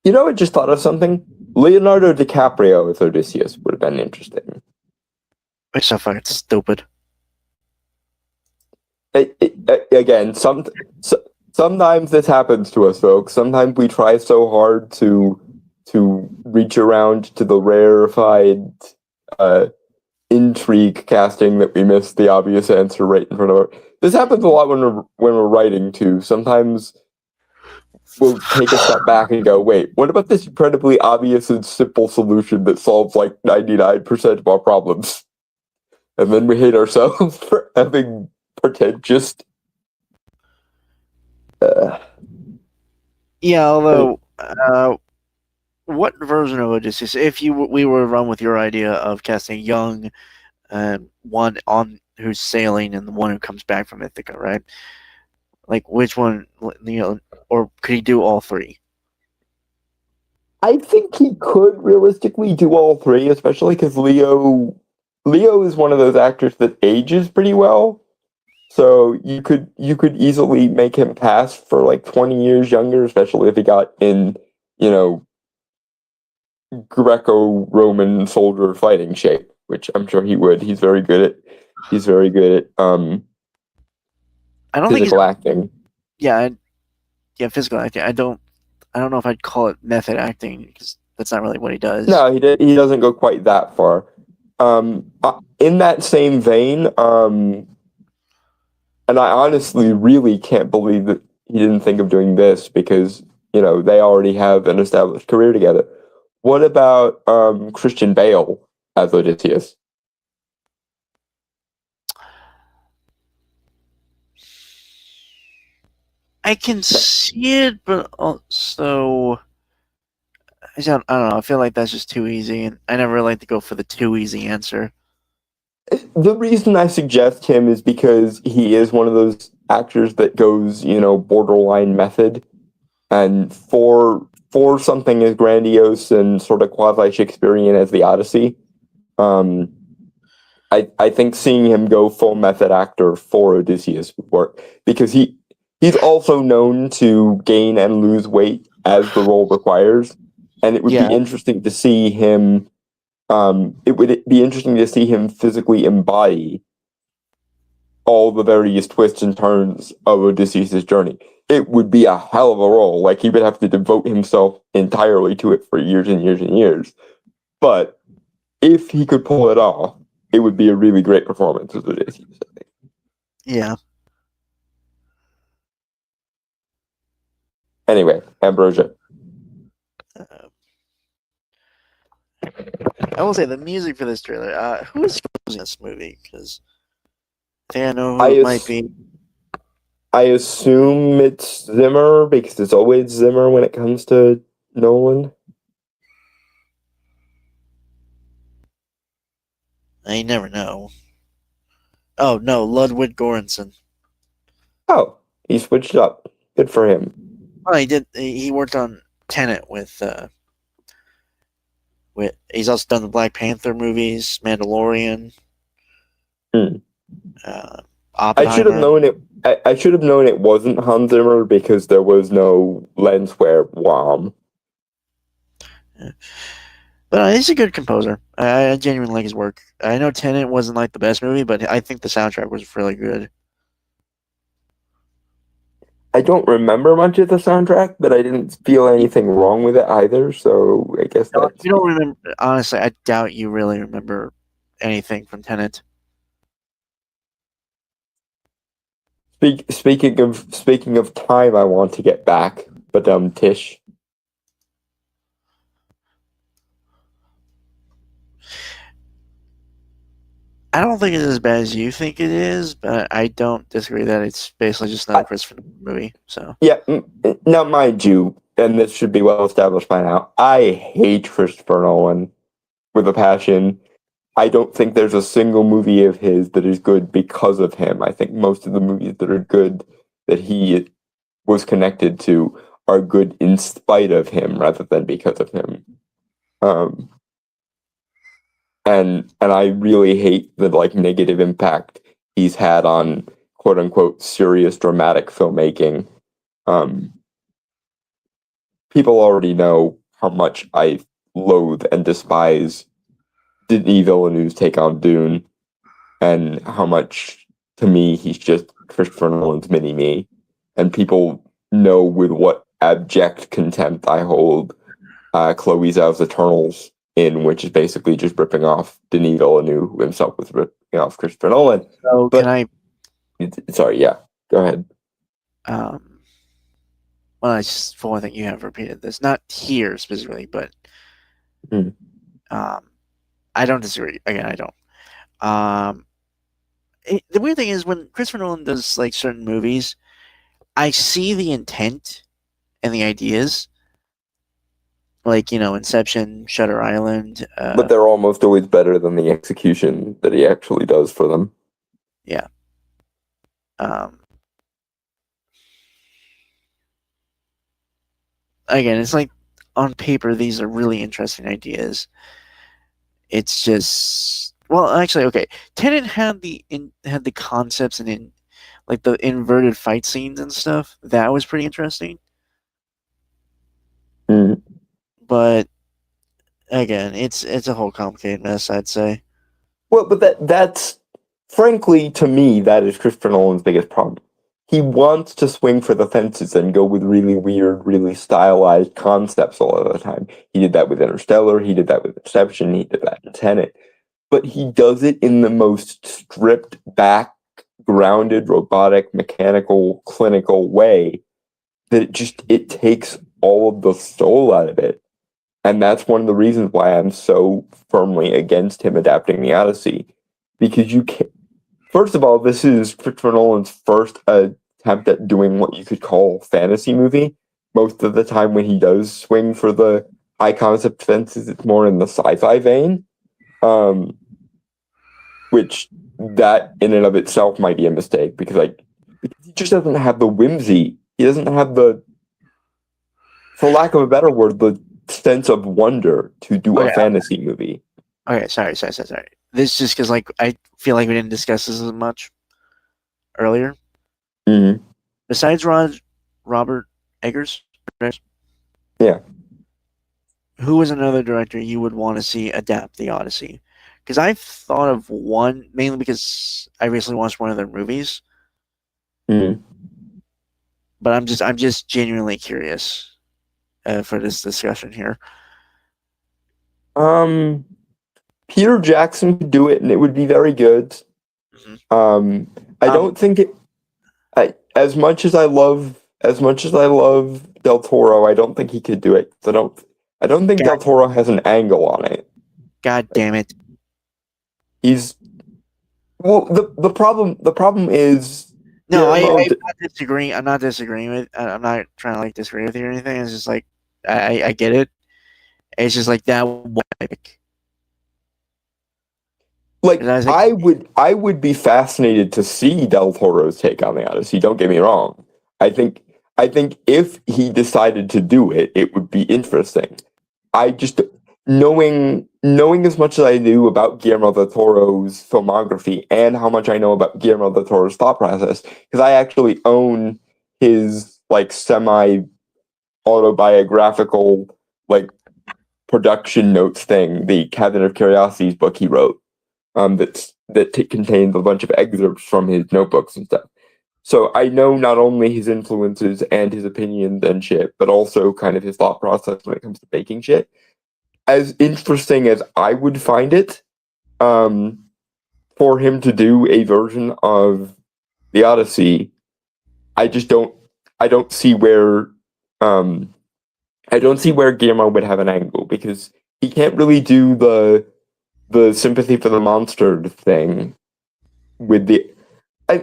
You know, I just thought of something. Leonardo DiCaprio as Odysseus would have been interesting. It's so fucking stupid. Again, sometimes this happens to us, folks. Sometimes we try so hard to reach around to the rarefied intrigue casting that we miss the obvious answer right in front of our. This happens a lot when we're writing too. Sometimes we'll take a step back and go, wait, what about this incredibly obvious and simple solution that solves like 99% of our problems? And then we hate ourselves for having pretentious. Yeah, although, what version of Odysseus, if we were to run with your idea of casting young, one on who's sailing and the one who comes back from Ithaca, right? Like, which one, or could he do all three? I think he could realistically do all three, especially because Leo is one of those actors that ages pretty well. So you could easily make him pass for like 20 years younger, especially if he got in, Greco-Roman soldier fighting shape, which I'm sure he would. He's very good at I don't think physical acting. Yeah, physical acting. I don't know if I'd call it method acting because that's not really what he does. No, he doesn't go quite that far. In that same vein, and I honestly really can't believe that he didn't think of doing this because, they already have an established career together. What about Christian Bale as Odysseus? I can see it, but also I don't know. I feel like that's just too easy, and I never like to go for the too easy answer. The reason I suggest him is because he is one of those actors that goes, borderline method, and for something as grandiose and sort of quasi-Shakespearean as the Odyssey, I think seeing him go full method actor for Odysseus would work because he's also known to gain and lose weight as the role requires, and it would be interesting to see him. It would be interesting to see him physically embody all the various twists and turns of Odysseus' journey. It would be a hell of a role. Like, he would have to devote himself entirely to it for years and years and years. But if he could pull it off, it would be a really great performance of Odysseus, I think. Yeah. Anyway, Ambrosia. I will say the music for this trailer. Who is composing this movie? Because I think I know who it might be. I assume it's Zimmer because it's always Zimmer when it comes to Nolan. I never know. Oh no, Ludwig Göransson. Oh, he switched up. Good for him. Oh, he did. He worked on Tenet with. He's also done the Black Panther movies, Mandalorian. I should have known it. I should have known it wasn't Hans Zimmer because there was no lenswear wham. Yeah. But he's a good composer. I genuinely like his work. I know Tenet wasn't like the best movie, but I think the soundtrack was really good. I don't remember much of the soundtrack, but I didn't feel anything wrong with it either. So I guess if you don't remember, honestly, I doubt you really remember anything from Tenet. Speaking of time, I want to get back, but Tish. I don't think it's as bad as you think it is, but I don't disagree that it's basically just another Christopher Nolan movie. So yeah, now mind you, and this should be well established by now, I hate Christopher Nolan with a passion. I don't think there's a single movie of his that is good because of him. I think most of the movies that are good that he was connected to are good in spite of him rather than because of him. And I really hate the negative impact he's had on quote unquote serious dramatic filmmaking. People already know how much I loathe and despise Denis Villeneuve's take on Dune, and how much to me he's just Christopher Nolan's mini-me. And people know with what abject contempt I hold Chloe Zhao's Eternals, in which is basically just ripping off Denis Villeneuve, who himself was ripping off Christopher Nolan. So but, can I Sorry, yeah. Go ahead. Well, I just for one thing you have repeated this, not here specifically, but Hmm. I don't disagree. Again, I don't. Um, the weird thing is when Christopher Nolan does like certain movies, I see the intent and the ideas, like Inception, Shutter Island. But they're almost always better than the execution that he actually does for them. Yeah. Again, it's like on paper these are really interesting ideas. It's just actually, okay. Tenet had the concepts and like the inverted fight scenes and stuff. That was pretty interesting. Mm. But again, it's a whole complicated mess, I'd say. Well, but that's frankly to me that is Christopher Nolan's biggest problem. He wants to swing for the fences and go with really weird, really stylized concepts a lot of the time. He did that with Interstellar. He did that with Inception. He did that in Tenet. But he does it in the most stripped back, grounded, robotic, mechanical, clinical way that it takes all of the soul out of it. And that's one of the reasons why I'm so firmly against him adapting the Odyssey. Because you can't. First of all, this is Christopher Nolan's first attempt at doing what you could call fantasy movie. Most of the time, when he does swing for the high concept fences, it's more in the sci-fi vein, which that in and of itself might be a mistake because he just doesn't have the whimsy. He doesn't have the, for lack of a better word, the sense of wonder to do a fantasy movie. Okay, sorry. This is just because I feel like we didn't discuss this as much earlier. Mm-hmm. Besides Robert Eggers, yeah, who is another director you would want to see adapt the Odyssey? Because I've thought of one mainly because I recently watched one of their movies. Mm-hmm. But I'm just genuinely curious for this discussion here. Peter Jackson could do it, and it would be very good. Mm-hmm. I don't think it. As much as I love Del Toro, I don't think he could do it. I don't think Del Toro has an angle on it. God damn it! He's the problem is. No, I'm not disagreeing. I'm not disagreeing with. I'm not trying to disagree with you or anything. It's just I get it. It's just like that. I would be fascinated to see Del Toro's take on the Odyssey. Don't get me wrong. I think if he decided to do it, it would be interesting. I just knowing as much as I do about Guillermo del Toro's filmography and how much I know about Guillermo del Toro's thought process, because I actually own his semi autobiographical production notes thing, the Cabinet of Curiosities book he wrote. That contains a bunch of excerpts from his notebooks and stuff. So I know not only his influences and his opinions and shit, but also kind of his thought process when it comes to baking shit. As interesting as I would find it, for him to do a version of the Odyssey, I don't see where Guillermo would have an angle, because he can't really do the sympathy for the monster thing with the.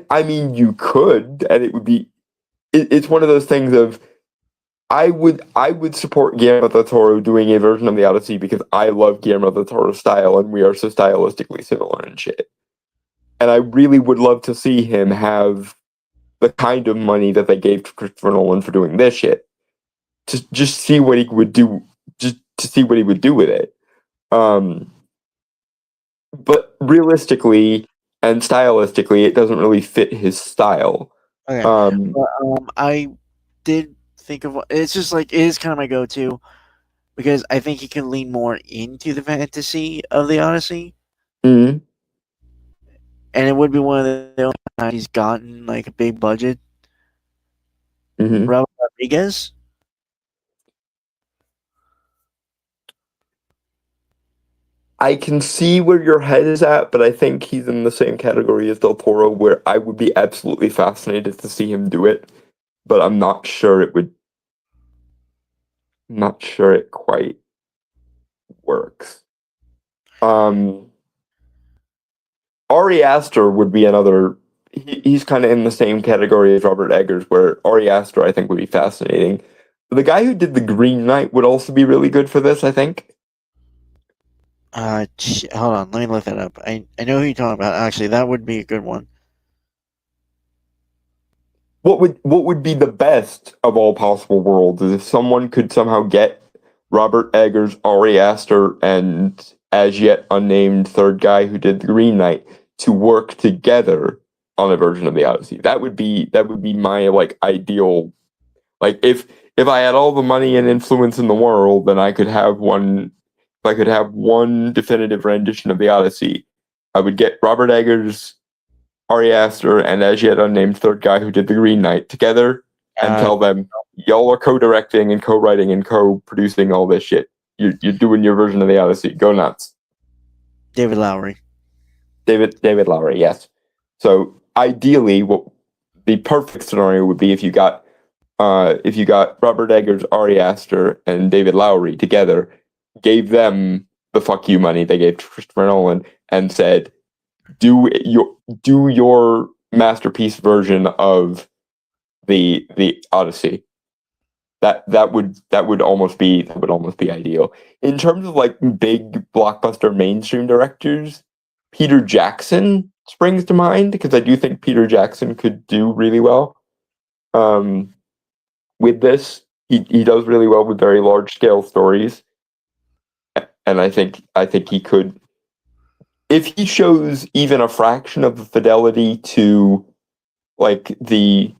I mean, you could, and it would be. It's one of those things of. I would support Guillermo del Toro doing a version of the Odyssey because I love Guillermo del Toro's style, and we are so stylistically similar and shit. And I really would love to see him have the kind of money that they gave to Christopher Nolan for doing this shit, to just see what he would do, just to see what he would do with it. But realistically and stylistically, it doesn't really fit his style. Okay. I did think of it's just it is kind of my go-to because I think he can lean more into the fantasy of the Odyssey. Mm-hmm. And it would be one of the only times he's gotten a big budget. Mm-hmm. Robert Rodriguez. I can see where your head is at, but I think he's in the same category as Del Toro, where I would be absolutely fascinated to see him do it, but I'm not sure it would. Not sure it quite works. Ari Aster would be another. He's kind of in the same category as Robert Eggers, where Ari Aster I think would be fascinating. The guy who did The Green Knight would also be really good for this, I think. Hold on, let me look that up. I know who you're talking about. Actually, that would be a good one. What would be the best of all possible worlds is if someone could somehow get Robert Eggers, Ari Aster, and as yet unnamed third guy who did The Green Knight to work together on a version of the Odyssey. That would be my like ideal. Like if I had all the money and influence in the world, then I could have one. If I could have one definitive rendition of the Odyssey, I would get Robert Eggers, Ari Aster, and as yet unnamed third guy who did The Green Knight together and tell them, y'all are co-directing and co-writing and co-producing all this shit. You're doing your version of the Odyssey. Go nuts. David Lowery. David Lowery, yes. So ideally, what the perfect scenario would be if you got Robert Eggers, Ari Aster, and David Lowery together, gave them the fuck you money they gave to Christopher Nolan, and said, do your masterpiece version of the Odyssey. That would almost be ideal. In terms of like big blockbuster mainstream directors, Peter Jackson springs to mind because I do think Peter Jackson could do really well. With this, he does really well with very large scale stories, and I think he could, if he shows even a fraction of the fidelity to like the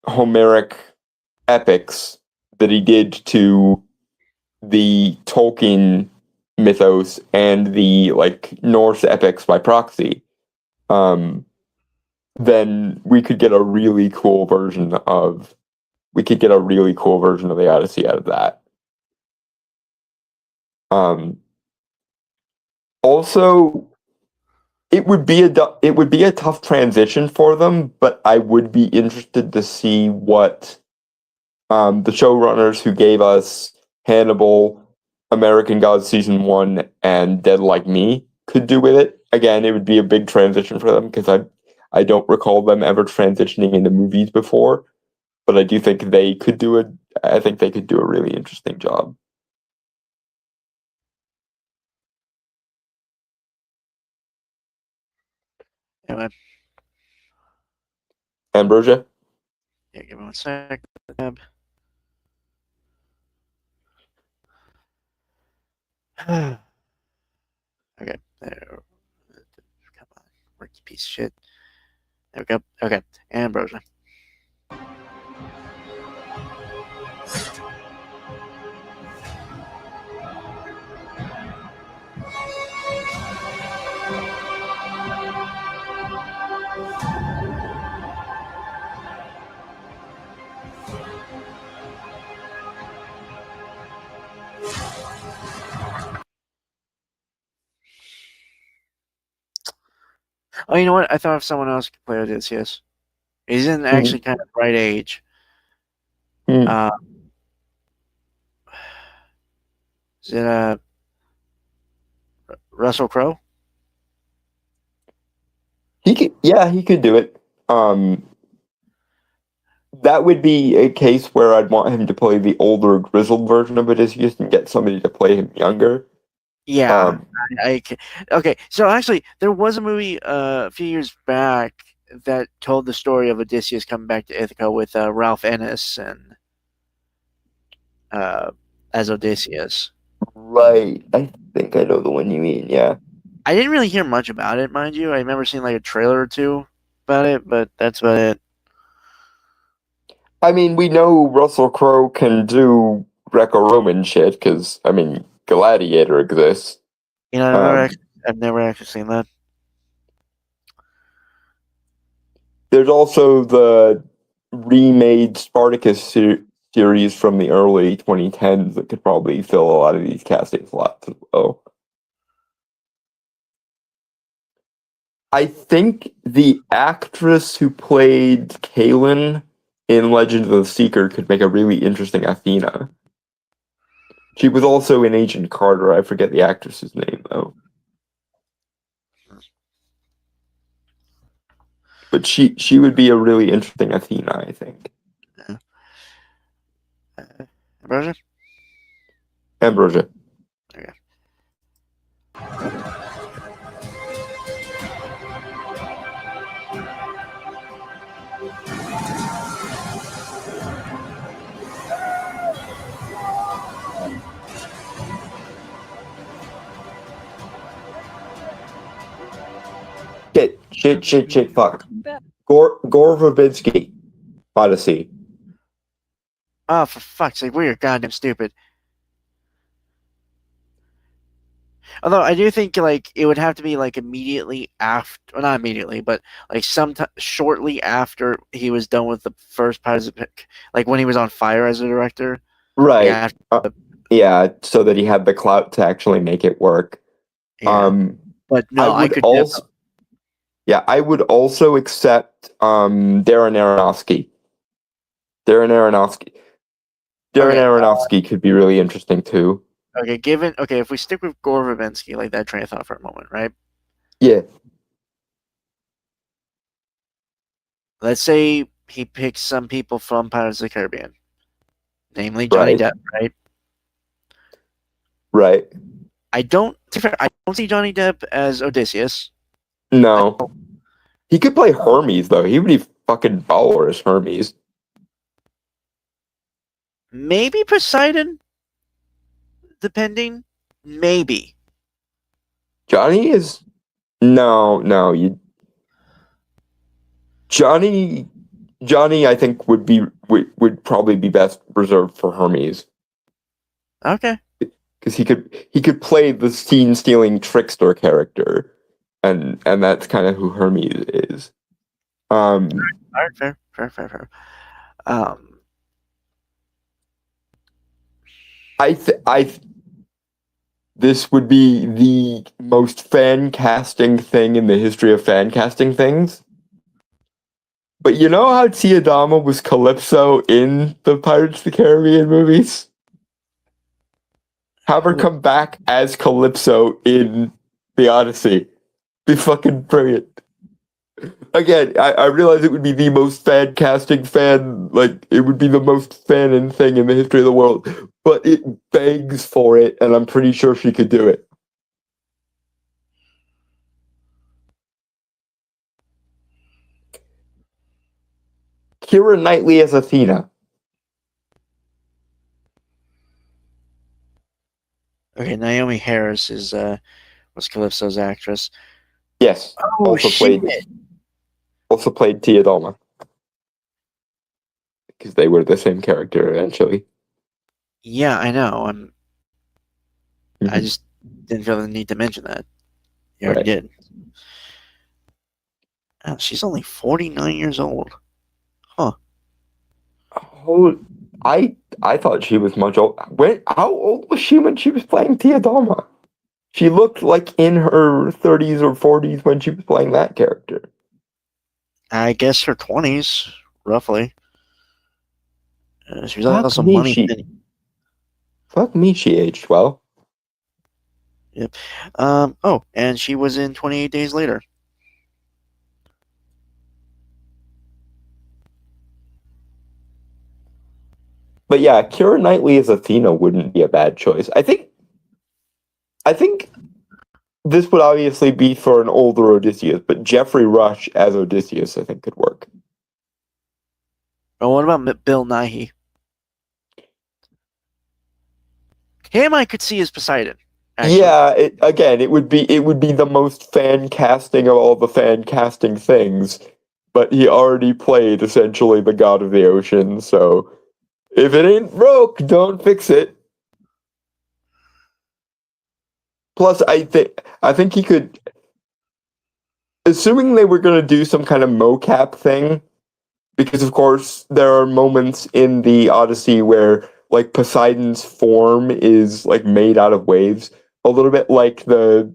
Homeric epics that he did to the Tolkien mythos and the like Norse epics by proxy, then we could get a really cool version of the Odyssey out of that. Also, it would be a tough transition for them, but I would be interested to see what the showrunners who gave us Hannibal, American Gods Season 1, and Dead Like Me could do with it. Again, it would be a big transition for them because I don't recall them ever transitioning into movies before, but I do think they could do it. I think they could do a really interesting job. Anyway, Ambrosia? yeah, give me 1 sec. Tab. Okay, there. Come on, work, you piece of shit. There we go. Okay, Ambrosia. Oh, you know what? I thought of someone else could play Odysseus. He's in actually kind of the right age. Mm. Is it Russell Crowe? He could do it. That would be a case where I'd want him to play the older, grizzled version of Odysseus and get somebody to play him younger. Yeah. Okay, so actually, there was a movie a few years back that told the story of Odysseus coming back to Ithaca with Ralph Innes and as Odysseus. Right. I think I know the one you mean, yeah. I didn't really hear much about it, mind you. I remember seeing like a trailer or two about it, but that's about it. I mean, we know Russell Crowe can do Greco-Roman shit because, I mean, Gladiator exists. You know, I've never actually seen that. There's also the remade Spartacus series from the early 2010s that could probably fill a lot of these casting slots as well. I think the actress who played Kaylin in Legend of the Seeker could make a really interesting Athena. She was also in Agent Carter. I forget the actress's name though. But she would be a really interesting Athena, I think. Ambrosia? Ambrosia. Okay. Shit, fuck. Gore Verbinski. Odyssey. Oh, for fuck's sake, we're goddamn stupid. Although I do think like it would have to be like immediately after, well, not immediately, but like sometime shortly after he was done with the first Pirates of like when he was on fire as a director. Right. Yeah, Yeah, so that he had the clout to actually make it work. yeah. But no, I could also. Yeah, I would also accept Darren Aronofsky. Darren Aronofsky could be really interesting too. Okay, if we stick with Gore Verbinski, like that train of thought for a moment, right? Yeah. Let's say he picks some people from Pirates of the Caribbean, namely Johnny Depp, right? Right. I don't see Johnny Depp as Odysseus. No. He could play Hermes though. He would be fucking baller as Hermes. Maybe Poseidon, depending. Maybe. Johnny is Johnny I think would probably be best reserved for Hermes. Okay. Because he could play the scene stealing trickster character, and that's kind of who Hermes is. All right, fair. This would be the most fan casting thing in the history of fan casting things. But you know how Tia Dama was Calypso in the Pirates of the Caribbean movies? Have her come back as Calypso in the Odyssey. Be fucking brilliant. Again, I realize it would be the most fan casting like it would be the most fanon thing in the history of the world, but it begs for it, and I'm pretty sure she could do it. Keira Knightley as Athena. Okay, Naomi Harris was Calypso's actress. Yes. Oh, Also played Tia Dalma. Because they were the same character eventually. Yeah, I know. I just didn't feel the need to mention that. You already did. Oh, she's only 49 years old. Huh. Oh, I thought she was much old. How old was she when she was playing Tia Dalma? She looked like in her 30s or 40s when she was playing that character. I guess her 20s, roughly. She was also Money Penny. Fuck me, she aged well. Yep. And she was in 28 Days Later. But yeah, Keira Knightley as Athena wouldn't be a bad choice. I think this would obviously be for an older Odysseus, but Jeffrey Rush as Odysseus I think could work. Oh, what about Bill Nighy? Him I could see as Poseidon. Actually. Yeah, it would be the most fan casting of all the fan casting things, but he already played essentially the god of the ocean, so if it ain't broke, don't fix it. Plus, I think he could, assuming they were going to do some kind of mocap thing, because of course there are moments in the Odyssey where like Poseidon's form is like made out of waves, a little bit like the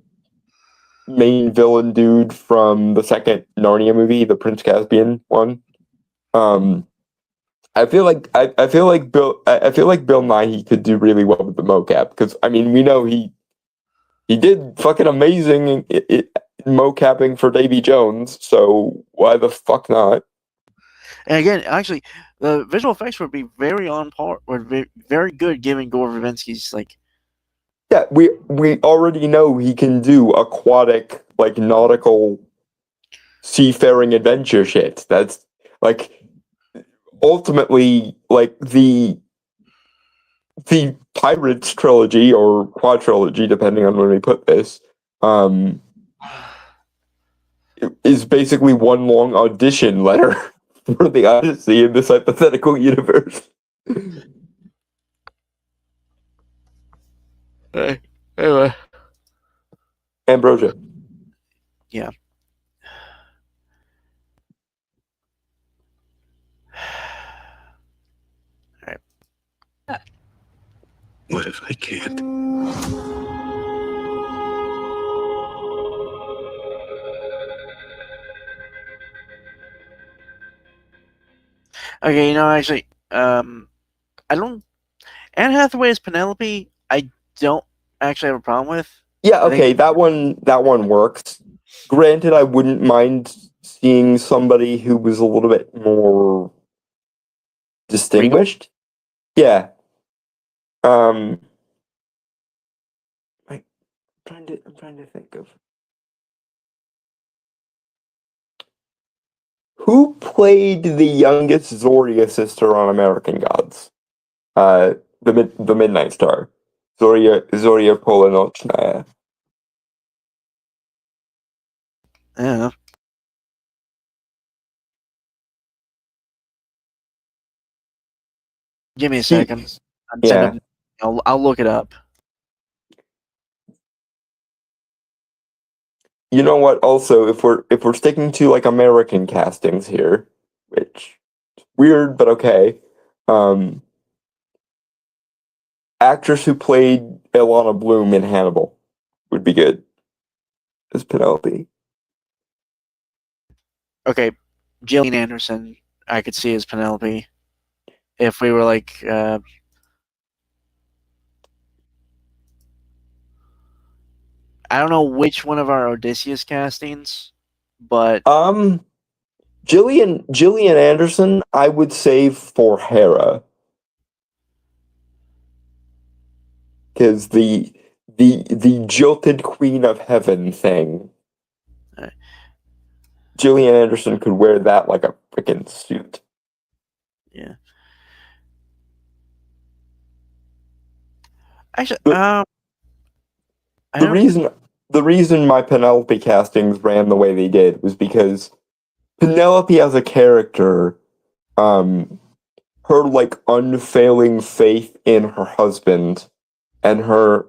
main villain dude from the second Narnia movie, the Prince Caspian one. I feel like I feel like Bill Nighy could do really well with the mocap because I mean we know he did fucking amazing mocapping for Davy Jones, so why the fuck not? And again, actually, the visual effects would be very on par, would be very good given Gore Verbinski's like. Yeah, we already know he can do aquatic, like nautical, seafaring adventure shit. That's like ultimately like the Pirates trilogy or quadrilogy, depending on when we put this, is basically one long audition letter for the Odyssey in this hypothetical universe. Anyway. Ambrosia. Yeah. All right. What if I can't? Okay, actually, I don't. Anne Hathaway as Penelope, I don't actually have a problem with. Yeah, okay, that one works. Granted, I wouldn't mind seeing somebody who was a little bit more distinguished. Yeah. I'm trying to think of who played the youngest Zoria sister on American Gods. The Midnight Star. Zoria Polonochnaya. Yeah. Give me a second. Yeah. I'll look it up. You know what? Also, if we're sticking to like American castings here, which is weird but okay, actress who played Ilana Bloom in Hannibal would be good as Penelope. Okay, Gillian Anderson, I could see as Penelope. If we were like, I don't know which one of our Odysseus castings, but Gillian Anderson, I would save for Hera. Because the jilted queen of heaven thing. Gillian Anderson could wear that like a freaking suit. Yeah. Actually, the reason my Penelope castings ran the way they did was because Penelope as a character, her like unfailing faith in her husband and her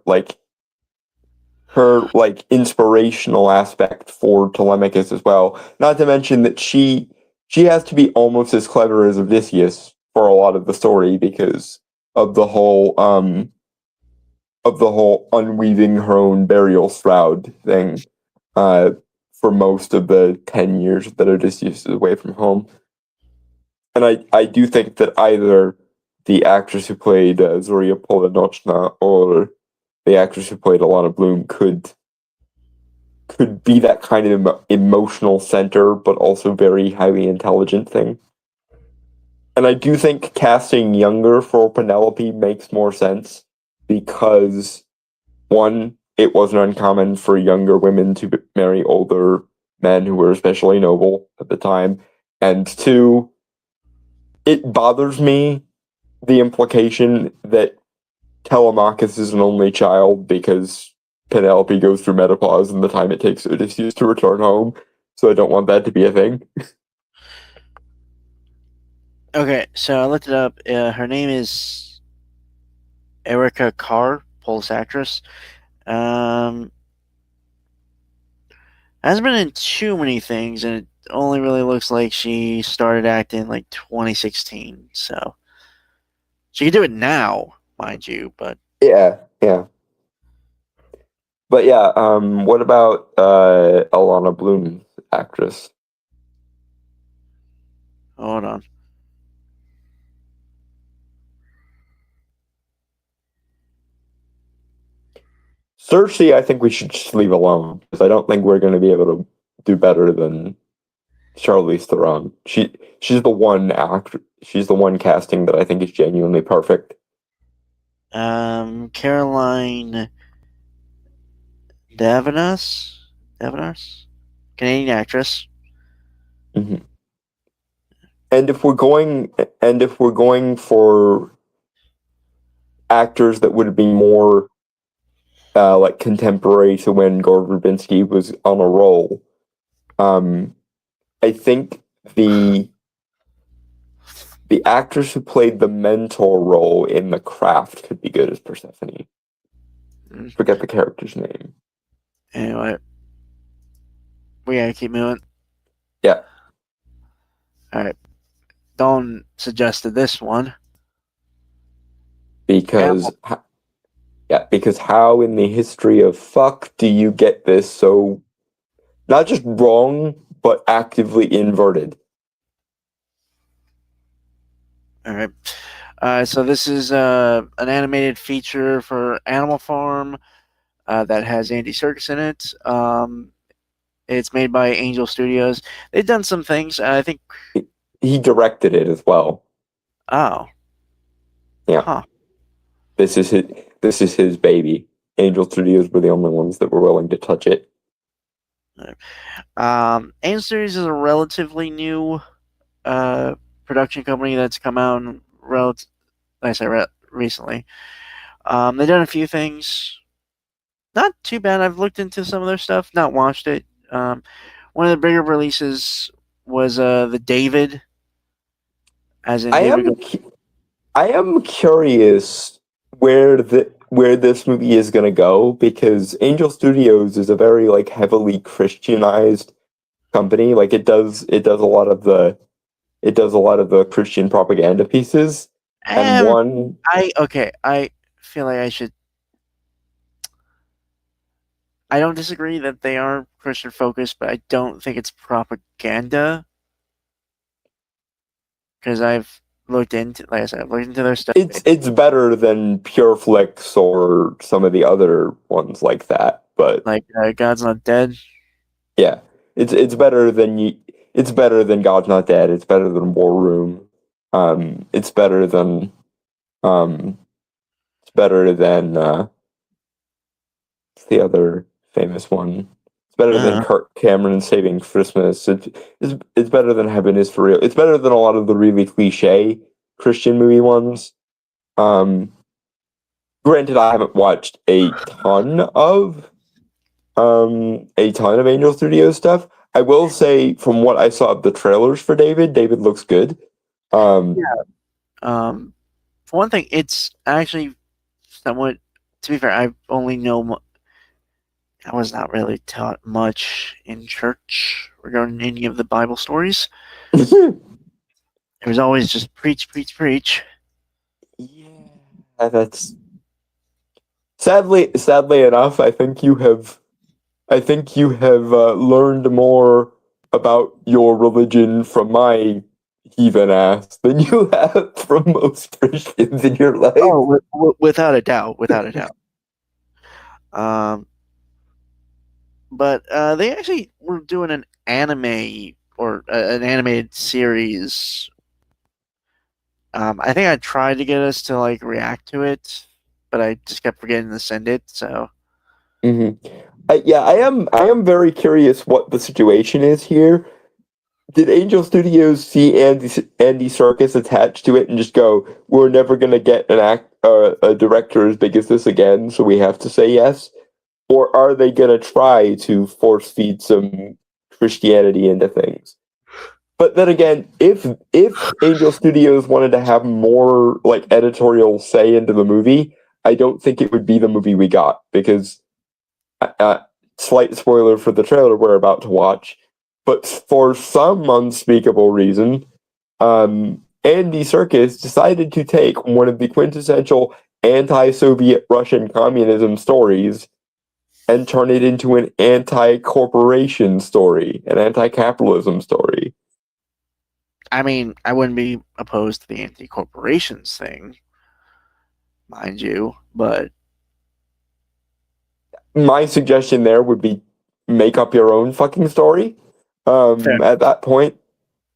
inspirational aspect for Telemachus as well. Not to mention that she has to be almost as clever as Odysseus for a lot of the story because of the whole unweaving her own burial shroud thing for most of the 10 years that Odysseus is away from home. And I do think that either the actress who played Zoria Polonocna or the actress who played Ilana Bloom could be that kind of emotional center, but also very highly intelligent thing. And I do think casting younger for Penelope makes more sense because, one, it wasn't uncommon for younger women to marry older men who were especially noble at the time. And two, it bothers me the implication that Telemachus is an only child because Penelope goes through menopause in the time it takes Odysseus to return home. So I don't want that to be a thing. Okay, so I looked it up. Her name is Erica Carr, Polish actress. Hasn't been in too many things, and it only really looks like she started acting like 2016. So she could do it now, mind you, but Yeah. But yeah, what about Alana Bloom's actress? Hold on. Cersei, I think we should just leave alone because I don't think we're going to be able to do better than Charlize Theron. She's the one actor. She's the one casting that I think is genuinely perfect. Caroline Davenars, Canadian actress. Mm-hmm. And if we're going for actors that would be more like contemporary to when Gore Verbinski was on a roll, I think the actress who played the mentor role in The Craft could be good as Persephone. Forget the character's name. Anyway, we gotta keep moving. Yeah. All right. Dawn suggested this one. Because how in the history of fuck do you get this so not just wrong but actively inverted? All right. So this is an animated feature for Animal Farm that has Andy Serkis in it. It's made by Angel Studios. They've done some things. I think he directed it as well. Oh. Yeah. Huh. This is his baby. Angel Studios were the only ones that were willing to touch it. Angel Studios is a relatively new production company that's come out recently. They've done a few things. Not too bad. I've looked into some of their stuff, not watched it. One of the bigger releases was the David. As in, I am curious where this movie is going to go because Angel Studios is a very like heavily Christianized company. Like it does a lot of the Christian propaganda pieces. And I feel like I should. I don't disagree that they are Christian focused, but I don't think it's propaganda. Because I've looked into, like I said, I've looked into their stuff. It's better than Pure Flix or some of the other ones like that, but like God's Not Dead. Yeah, it's better than God's Not Dead. It's better than War Room. It's better than the other famous one. It's better than Kirk Cameron Saving Christmas. It's better than Heaven Is For Real. It's better than a lot of the really cliche Christian movie ones. Granted, I haven't watched a ton of Angel Studios stuff. I will say, from what I saw of the trailers for David looks good. For one thing, it's actually somewhat. To be fair, I only know. I was not really taught much in church regarding any of the Bible stories. It was always just preach, preach, preach. Yeah, that's sadly enough. I think you have learned more about your religion from my heathen ass than you have from most Christians in your life. Oh, without a doubt. But they actually were doing an anime or an animated series. I think I tried to get us to like react to it, but I just kept forgetting to send it. So, I am very curious what the situation is here. Did Angel Studios see Andy Serkis attached to it and just go, "We're never gonna get a director as big as this again, so we have to say yes"? Or are they gonna try to force feed some Christianity into things? But then again, if Angel Studios wanted to have more like editorial say into the movie, I don't think it would be the movie we got because slight spoiler for the trailer we're about to watch. But for some unspeakable reason, Andy Serkis decided to take one of the quintessential anti-Soviet Russian communism stories and turn it into an anti-corporation story, an anti-capitalism story. I mean, I wouldn't be opposed to the anti-corporations thing, mind you, but My suggestion there would be make up your own fucking story Fair. at that point,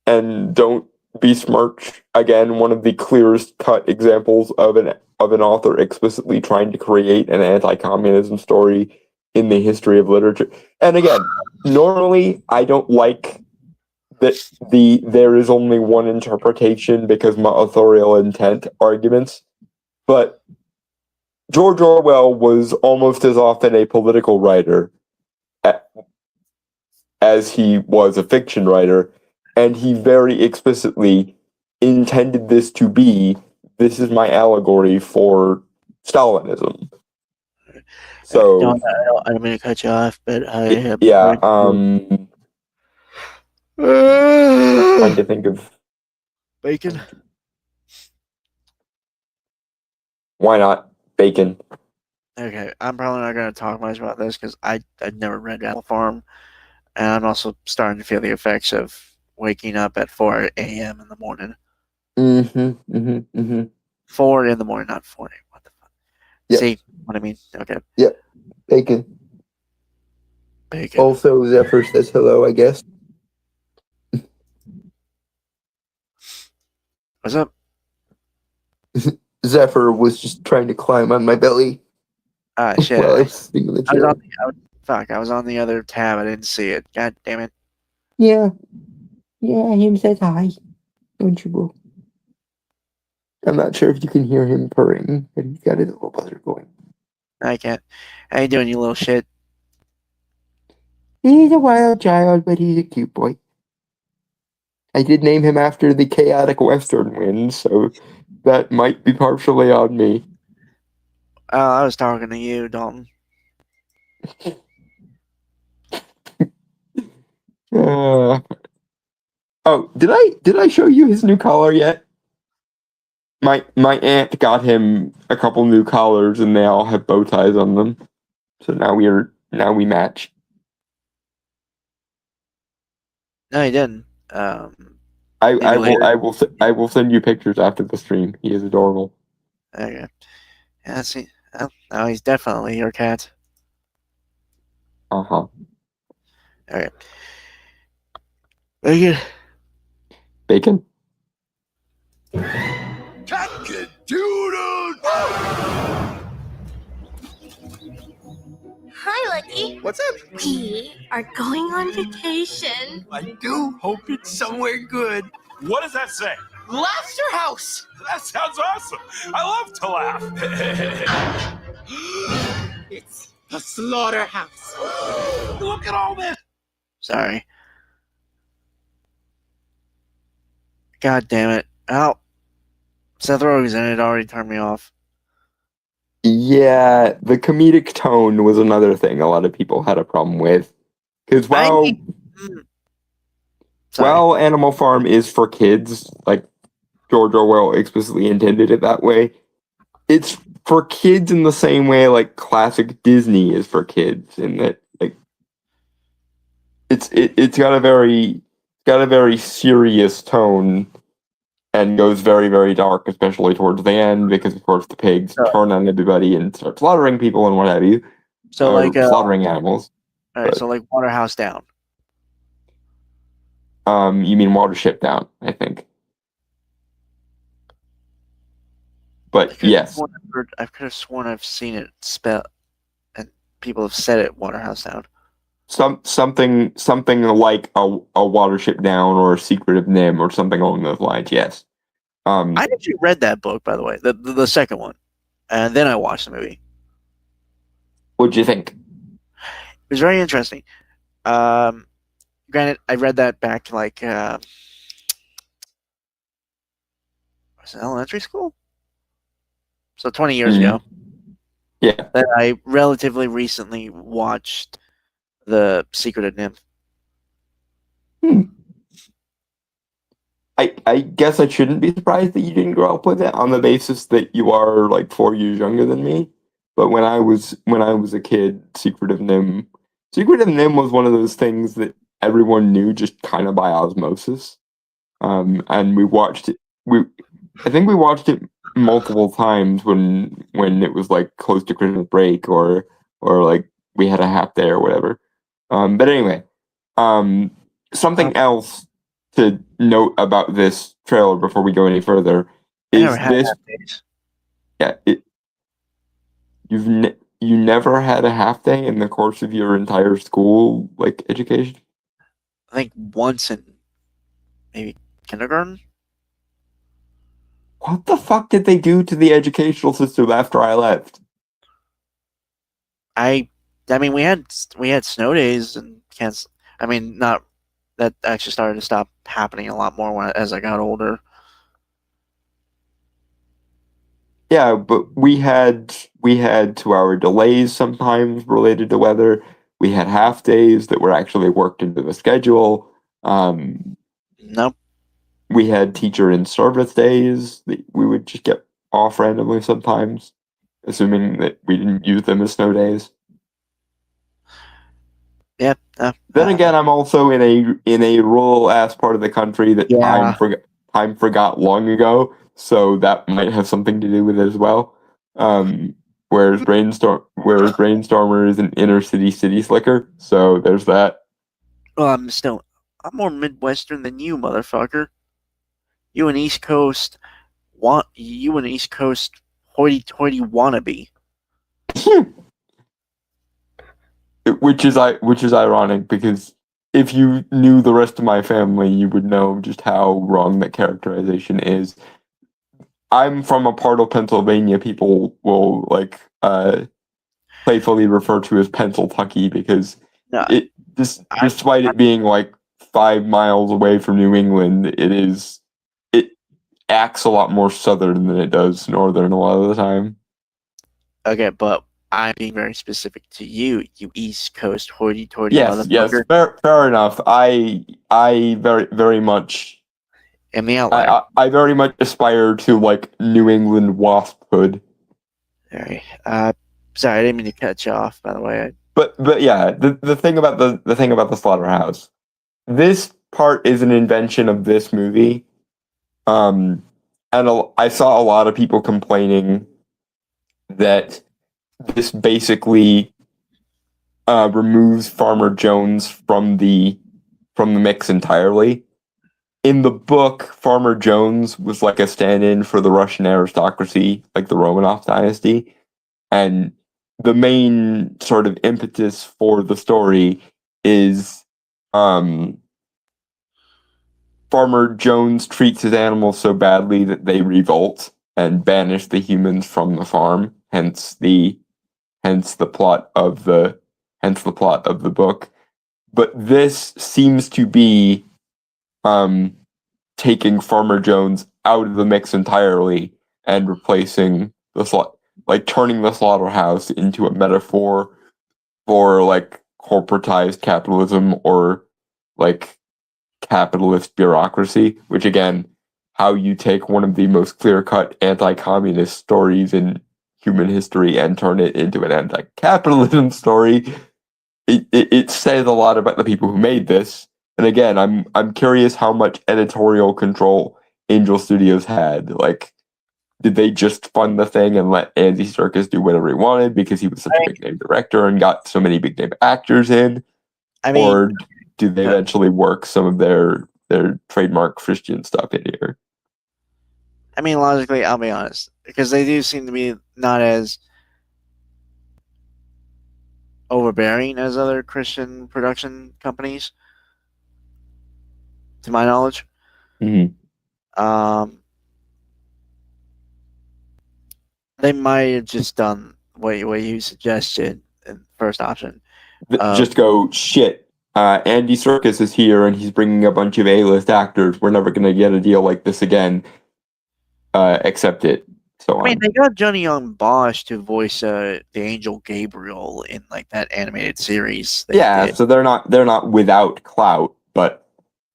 and don't besmirch again one of the clearest cut examples of an author explicitly trying to create an anti-communism story in the history of literature. And again, normally I don't like that there is only one interpretation because my authorial intent arguments, but George Orwell was almost as often a political writer as he was a fiction writer, and he very explicitly intended this to be, this is my allegory for Stalinism. So, Don, I don't mean to cut you off, but I am yeah, going trying to think of bacon. why not bacon. Okay, I'm probably not going to talk much about this because I've never read Animal Farm, and I'm also starting to feel the effects of waking up at 4 a.m. in the morning. 4 in the morning, not 4 a.m. What the fuck? Yeah. See what I mean? Okay, Bacon. bacon. Also, Zephyr says hello, I guess. What's up? Zephyr was just trying to climb on my belly Ah, shit. while I was speaking the I was chair. on I was on the other tab. I didn't see it. God damn it. Yeah, him says hi. Don't you, bro? I'm not sure if you can hear him purring, but he's got his little buzzer going. I can't. How you doing, you little shit? He's a wild child, but he's a cute boy. I did name him after the chaotic western wind, so that might be partially on me. I was talking to you, Dalton. Oh, did I show you his new collar yet? My aunt got him a couple new collars, and they all have bow ties on them. So now we match. No, you didn't. I will send you pictures after the stream. He is adorable. Okay. Yeah, see. Well, now he's definitely your cat. Uh-huh. Okay. Bacon. Bacon? Cock-a-doodle! Hi, Lucky. What's up? We are going on vacation. I do hope it's somewhere good. What does that say? Laughter House! That sounds awesome. I love to laugh. It's the slaughterhouse. Look at all this. Sorry. God damn it. Ow. Seth Rogen's in it already turned me off. Yeah, the comedic tone was another thing a lot of people had a problem with. Because Sorry. while Animal Farm is for kids, like George Orwell explicitly intended it that way, it's for kids in the same way like classic Disney is for kids, in that like it's got a very serious tone and goes very, very dark, especially towards the end, because of course the pigs turn on everybody and start slaughtering people and what have you. So like slaughtering animals. alright, so like Waterhouse Down. You mean Watership Down, I think. But yes. I could have sworn I've seen it spelled, and people have said it Waterhouse Down. Something like a Watership Down or a Secret of Nim or something along those lines, yes. I actually read that book, by the way, the second one, and then I watched the movie. What'd you think? It was very interesting. Granted, I read that back like was it elementary school? So 20 years ago. Yeah. Then I relatively recently watched The Secret of Nymph. I guess I shouldn't be surprised that you didn't grow up with it on the basis that you are like 4 years younger than me. But when I was a kid, Secret of Nim was one of those things that everyone knew just kind of by osmosis. And we watched it. I think we watched it multiple times when it was like close to Christmas break or like we had a half day or whatever. But anyway, something else to note about this trailer before we go any further I is never had this. half days. Yeah, you never had a half day in the course of your entire school like education? I think once in maybe kindergarten. What the fuck did they do to the educational system after I left? I mean, we had snow days and cancel. I mean, not that actually started to stop happening a lot more as I got older. Yeah, but we had 2-hour delays sometimes related to weather. We had half days that were actually worked into the schedule. Nope. We had teacher in service days that we would just get off randomly sometimes, assuming that we didn't use them as snow days. Yeah. Then again, I'm also in a rural ass part of the country that Yeah. time forgot long ago, so that might have something to do with it as well. Whereas Brainstormer is an inner city slicker, so there's that. Well, I'm more Midwestern than you, motherfucker. You an East Coast hoity-toity wannabe. Which is ironic because if you knew the rest of my family, you would know just how wrong that characterization is. I'm from a part of Pennsylvania people will playfully refer to as Pennsyltucky because No, despite it being like 5 miles away from New England, it acts a lot more southern than it does northern a lot of the time. okay, but I'm being very specific to you, you East Coast hoity-toity Yes, motherfucker. fair enough. I very very much In the outlier. I very much aspire to like New England wasphood. Sorry. Sorry, I didn't mean to cut you off, by the way. But yeah, the thing about the slaughterhouse, this part is an invention of this movie. And I saw a lot of people complaining that this basically removes Farmer Jones from the mix entirely. In the book, Farmer Jones was like a stand-in for the Russian aristocracy, like the Romanov dynasty, and the main sort of impetus for the story is Farmer Jones treats his animals so badly that they revolt and banish the humans from the farm. Hence the plot of the book. But this seems to be taking Farmer Jones out of the mix entirely and replacing turning the slaughterhouse into a metaphor for like corporatized capitalism or like capitalist bureaucracy, which again, how you take one of the most clear-cut anti-communist stories in human history and turn it into an anti-capitalism story, it says a lot about the people who made this. And again, I'm curious how much editorial control Angel Studios had. Like, did they just fund the thing and let Andy Serkis do whatever he wanted because he was such a big name director and got so many big name actors in? I mean, or do they eventually work some of their trademark Christian stuff in here? I mean, logically, I'll be honest, because they do seem to be not as overbearing as other Christian production companies, to my knowledge. Mm-hmm. They might have just done what you suggested in the first option. Just go, shit, Andy Serkis is here and he's bringing a bunch of A-list actors. We're never going to get a deal like this again. Accept it. So I mean, they got Johnny Young Bosch to voice the Angel Gabriel in like that animated series. So they're not without clout, but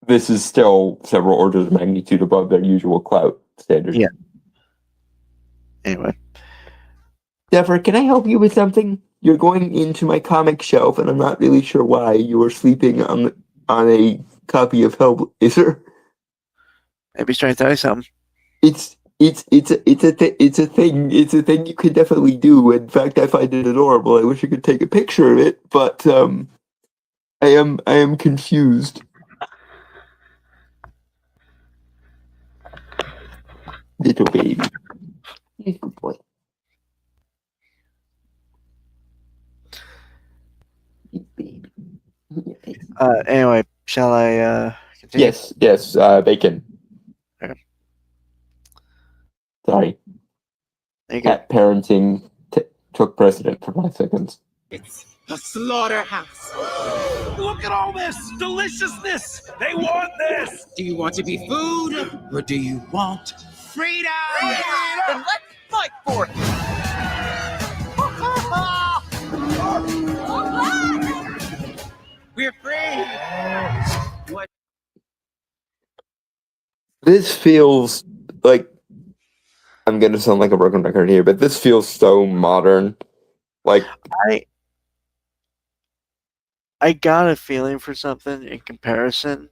this is still several orders of magnitude above their usual clout standard. Yeah. Anyway, Deborah, can I help you with something? You're going into my comic shelf, and I'm not really sure why you were sleeping on a copy of Hellblazer. Maybe he's trying to tell you something. It's a thing. It's a thing you can definitely do. In fact, I find it adorable. I wish I could take a picture of it, but I am confused. Little baby. He's a good boy. Baby. Anyway, shall I continue? Yes, Bacon. Okay. Sorry. There you go. Cat parenting took precedent for 5 seconds. It's a slaughterhouse. Look at all this deliciousness. They want this. Do you want to be food or do you want freedom? Then let's fight for it. We're free. What? This feels like I'm gonna sound like a broken record here, but this feels so modern. Like I got a feeling for something in comparison,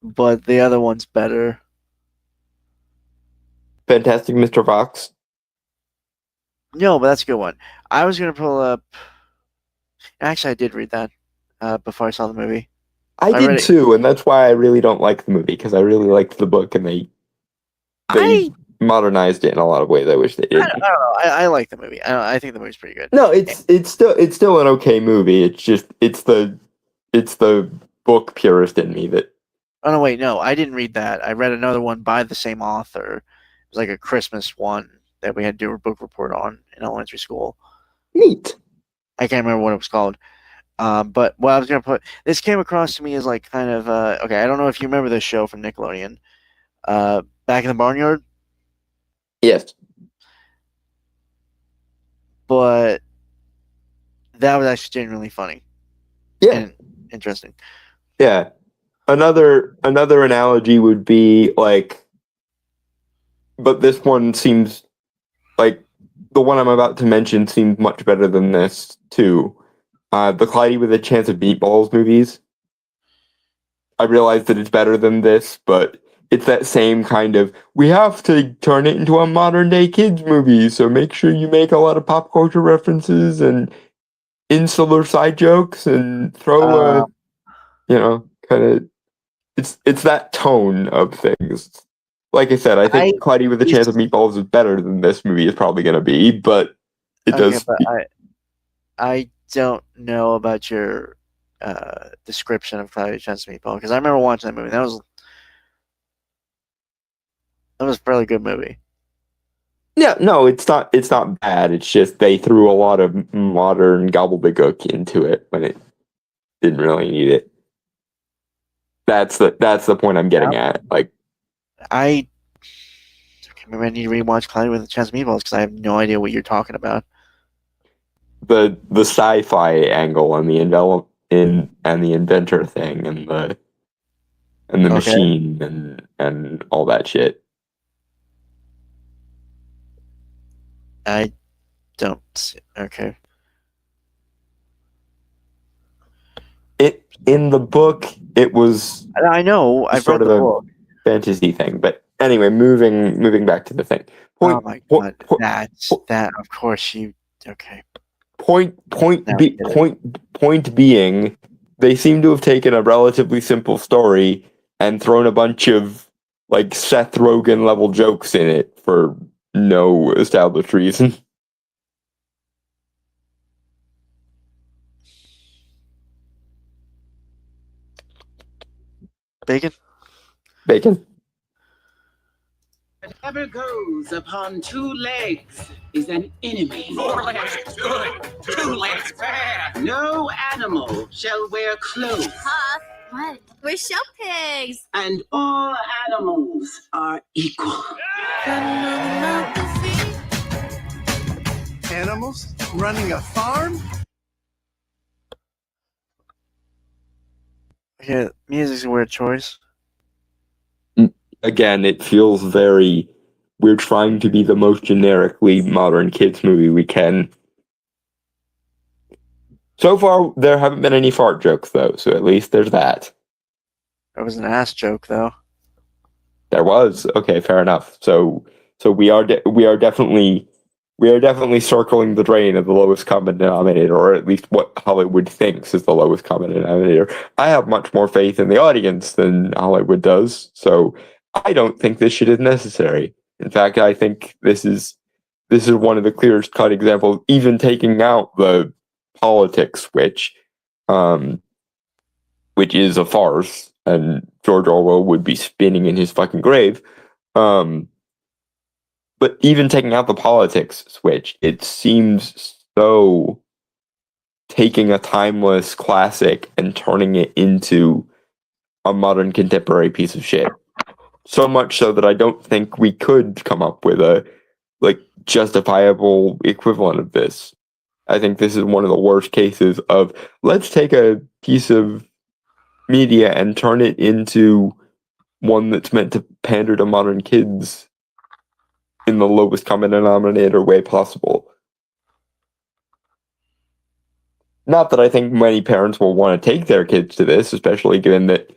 but the other one's better. Fantastic Mr. Fox. No, but that's a good one. I was gonna pull up. Actually, I did read that before I saw the movie. I read did it. too, and that's why I really don't like the movie, because I really liked the book and they modernized it in a lot of ways. I wish they I did. don't know. I like the movie. I think the movie's pretty good. No, it's still an okay movie. It's just it's the book purist in me that Oh no, wait, no, I didn't read that. I read another one by the same author. It was like a Christmas one that we had to do a book report on in elementary school. neat. I can't remember what it was called. But what I was gonna put, this came across to me as like kind of okay. I don't know if you remember this show from Nickelodeon, Back in the Barnyard, Yes. but that was actually genuinely funny Yeah. and interesting. Yeah. Another analogy would be like, but this one seems like the one I'm about to mention seems much better than this too. The Clyde with a Chance of Meatballs movies. I realize that it's better than this, but it's that same kind of, we have to turn it into a modern day kids movie, so make sure you make a lot of pop culture references and insular side jokes and throw a, kind of, it's that tone of things. Like I said, I think Clyde with a Chance of Meatballs is better than this movie is probably going to be, but it does. But I don't know about your description of Cloudy Chance of Meatball, because I remember watching that movie. That was a fairly good movie. Yeah, no, it's not bad. It's just they threw a lot of modern gobbledygook into it when it didn't really need it. That's the point I'm getting at. Like, maybe I need to rewatch Cloudy with a Chance of Meatballs because I have no idea what you're talking about. the sci-fi angle and the and the inventor thing and the machine and all that shit. I don't see. Okay. In the book, it was. I know. I've read the book. Fantasy thing, but anyway, moving back to the thing. Oh my god! That. Of course you. Okay. Point being, they seem to have taken a relatively simple story and thrown a bunch of like Seth Rogen level jokes in it for no established reason. Bacon. Whatever goes upon 2 legs is an enemy. 4 legs, good. 2 legs, bad. No animal shall wear clothes. Huh? What? We're show pigs. And all animals are equal. Animals running a farm? Yeah, music's a weird choice. Again, it feels very we're trying to be the most generically modern kids movie we can. So far, there haven't been any fart jokes, though, so at least there's that. That was an ass joke, though. There was. Okay, fair enough. So we are definitely circling the drain of the lowest common denominator, or at least what Hollywood thinks is the lowest common denominator. I have much more faith in the audience than Hollywood does, so I don't think this shit is necessary. In fact, I think this is one of the clearest cut examples, even taking out the politics, which is a farce, and George Orwell would be spinning in his fucking grave. But even taking out the politics switch, it seems so taking a timeless classic and turning it into a modern contemporary piece of shit. So much so that I don't think we could come up with a justifiable equivalent of this. I think this is one of the worst cases of let's take a piece of media and turn it into one that's meant to pander to modern kids in the lowest common denominator way possible. Not that I think many parents will want to take their kids to this, especially given that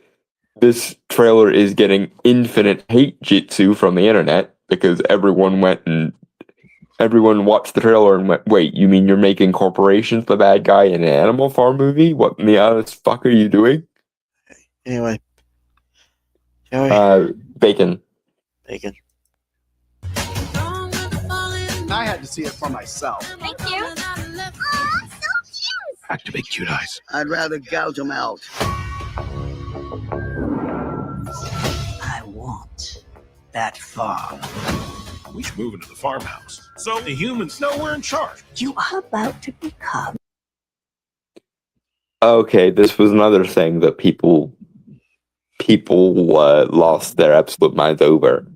this trailer is getting infinite hate jitsu from the internet, because everyone watched the trailer and went, wait, you mean you're making corporations the bad guy in an Animal Farm movie? What in the honest fuck are you doing? Anyway. Joey. Bacon. Bacon. I had to see it for myself. Thank you. Aw, so cute. Activate cute eyes. I'd rather gouge them out. I want that farm. We should move into the farmhouse, so the humans know we're in charge. You are about to become. Okay, this was another thing that people lost their absolute minds over.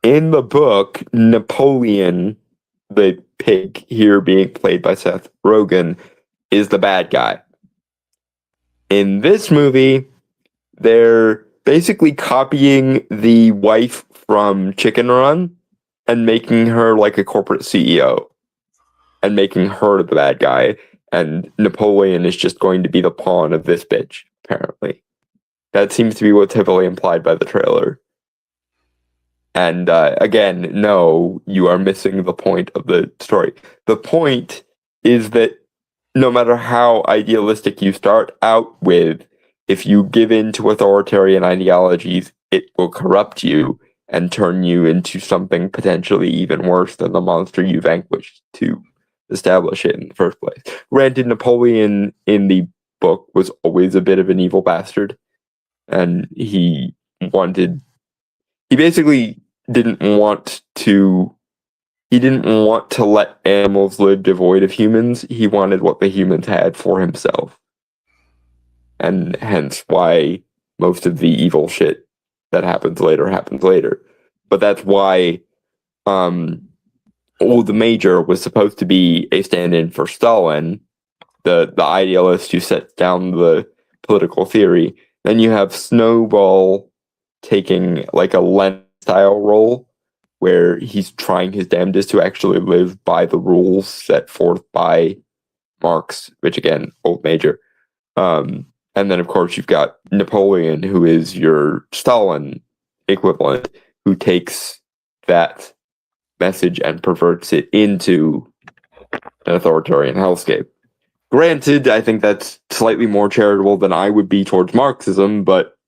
In the book, Napoleon, the pig here being played by Seth Rogen, is the bad guy. In this movie, they're basically copying the wife from Chicken Run and making her like a corporate CEO and making her the bad guy. And Napoleon is just going to be the pawn of this bitch, apparently. That seems to be what's heavily implied by the trailer. And again, no, you are missing the point of the story. The point is that no matter how idealistic you start out with, if you give in to authoritarian ideologies, it will corrupt you and turn you into something potentially even worse than the monster you vanquished to establish it in the first place. Granted, Napoleon in the book was always a bit of an evil bastard, and he basically didn't want to let animals live devoid of humans. He wanted what the humans had for himself. And hence why most of the evil shit that happens later. But that's why the Major was supposed to be a stand-in for Stalin, the idealist who set down the political theory. Then you have Snowball taking like a Lenin-style role, where he's trying his damnedest to actually live by the rules set forth by Marx, which again, old Major. And then, of course, you've got Napoleon, who is your Stalin equivalent, who takes that message and perverts it into an authoritarian hellscape. Granted, I think that's slightly more charitable than I would be towards Marxism, but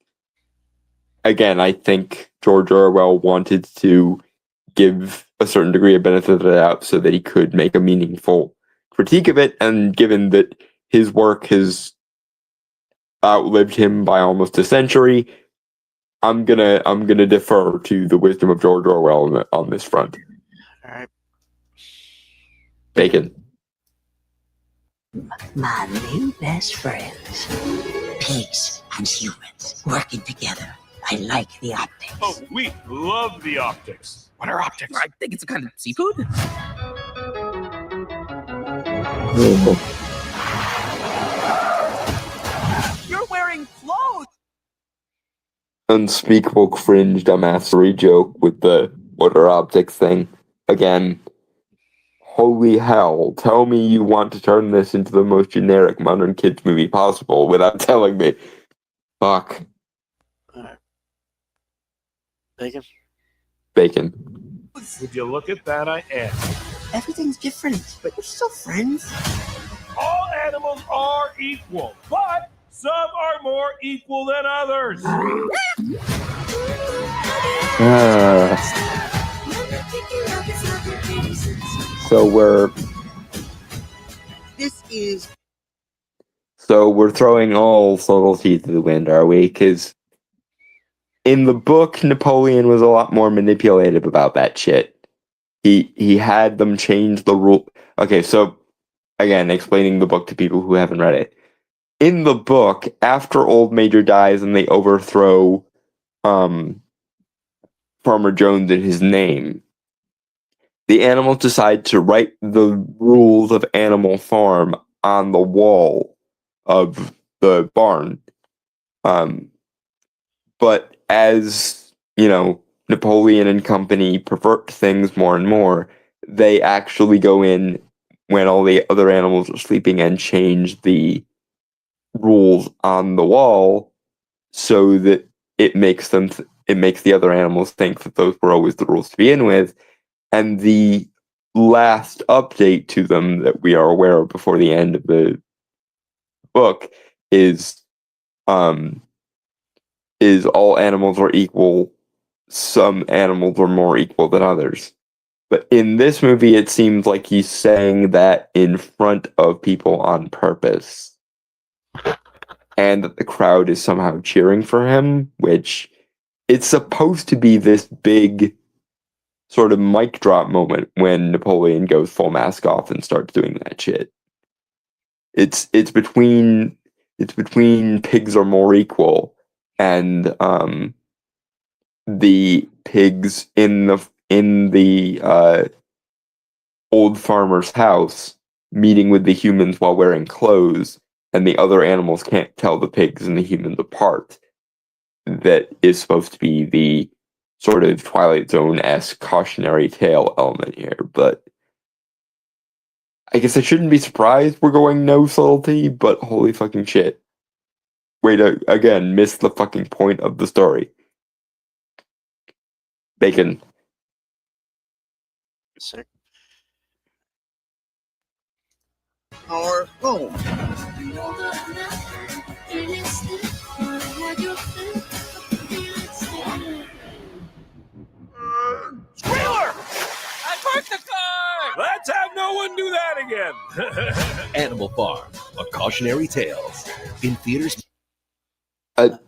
again, I think George Orwell wanted to give a certain degree of benefit of the doubt so that he could make a meaningful critique of it, and given that his work has outlived him by almost a century, I'm gonna defer to the wisdom of George Orwell on this front. All right. Bacon. My new best friends. Pigs and humans working together. I like the optics. Oh, we love the optics. What are optics? I think it's a kind of seafood. You're wearing clothes. Unspeakable cringe dumbassery joke with the motor optics thing. Again, holy hell, tell me you want to turn this into the most generic modern kids movie possible without telling me. Fuck. Alright. Bacon? Bacon. Would you look at that? I am. Everything's different, but we're still friends. All animals are equal, but some are more equal than others. So we're This is throwing all subtlety to the wind, are we? Because in the book, Napoleon was a lot more manipulative about that shit. He had them change the rule. Okay, so again, explaining the book to people who haven't read it. In the book, after Old Major dies and they overthrow Farmer Jones in his name, the animals decide to write the rules of Animal Farm on the wall of the barn. But as, Napoleon and company pervert things more and more, they actually go in when all the other animals are sleeping and change the rules on the wall so that it makes the other animals think that those were always the rules to begin with. And the last update to them that we are aware of before the end of the book is all animals are equal. Some animals are more equal than others. But in this movie, it seems like he's saying that in front of people on purpose. And that the crowd is somehow cheering for him, which it's supposed to be this big sort of mic drop moment when Napoleon goes full mask off and starts doing that shit. It's between pigs are more equal and the pigs in the old farmer's house meeting with the humans while wearing clothes, and the other animals can't tell the pigs and the humans apart. That is supposed to be the sort of Twilight Zone-esque cautionary tale element here, but I guess I shouldn't be surprised we're going no subtlety, but holy fucking shit. Way to, again, miss the fucking point of the story. Bacon. Sick. our home. Squealer! I parked the car! Let's have no one do that again. Animal Farm, A Cautionary Tale. In theaters. The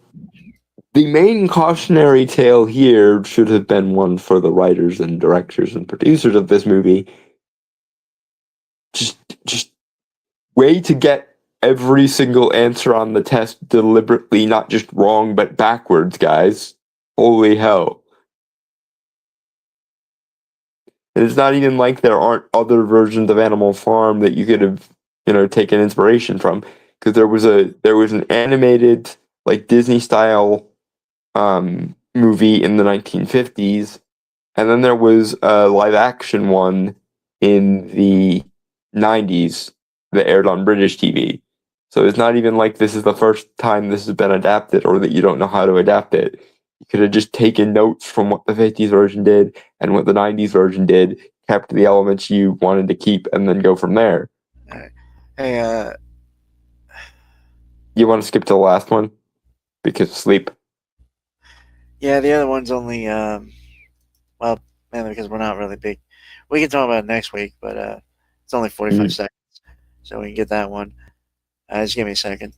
main cautionary tale here should have been one for the writers and directors and producers of this movie. Just way to get every single answer on the test deliberately not just wrong but backwards, guys. Holy hell. And it's not even like there aren't other versions of Animal Farm that you could have, taken inspiration from. Because there was an animated, like Disney style movie in the 1950s, and then there was a live action one in the 90s that aired on British TV. So it's not even like this is the first time this has been adapted or that you don't know how to adapt it. You could have just taken notes from what the 50s version did and what the 90s version did, kept the elements you wanted to keep, and then go from there. Hey, You want to skip to the last one? Because of sleep. yeah, the other one's only, well, mainly because we're not really big. We can talk about it next week, but it's only 45 seconds, so we can get that one. Just give me a second.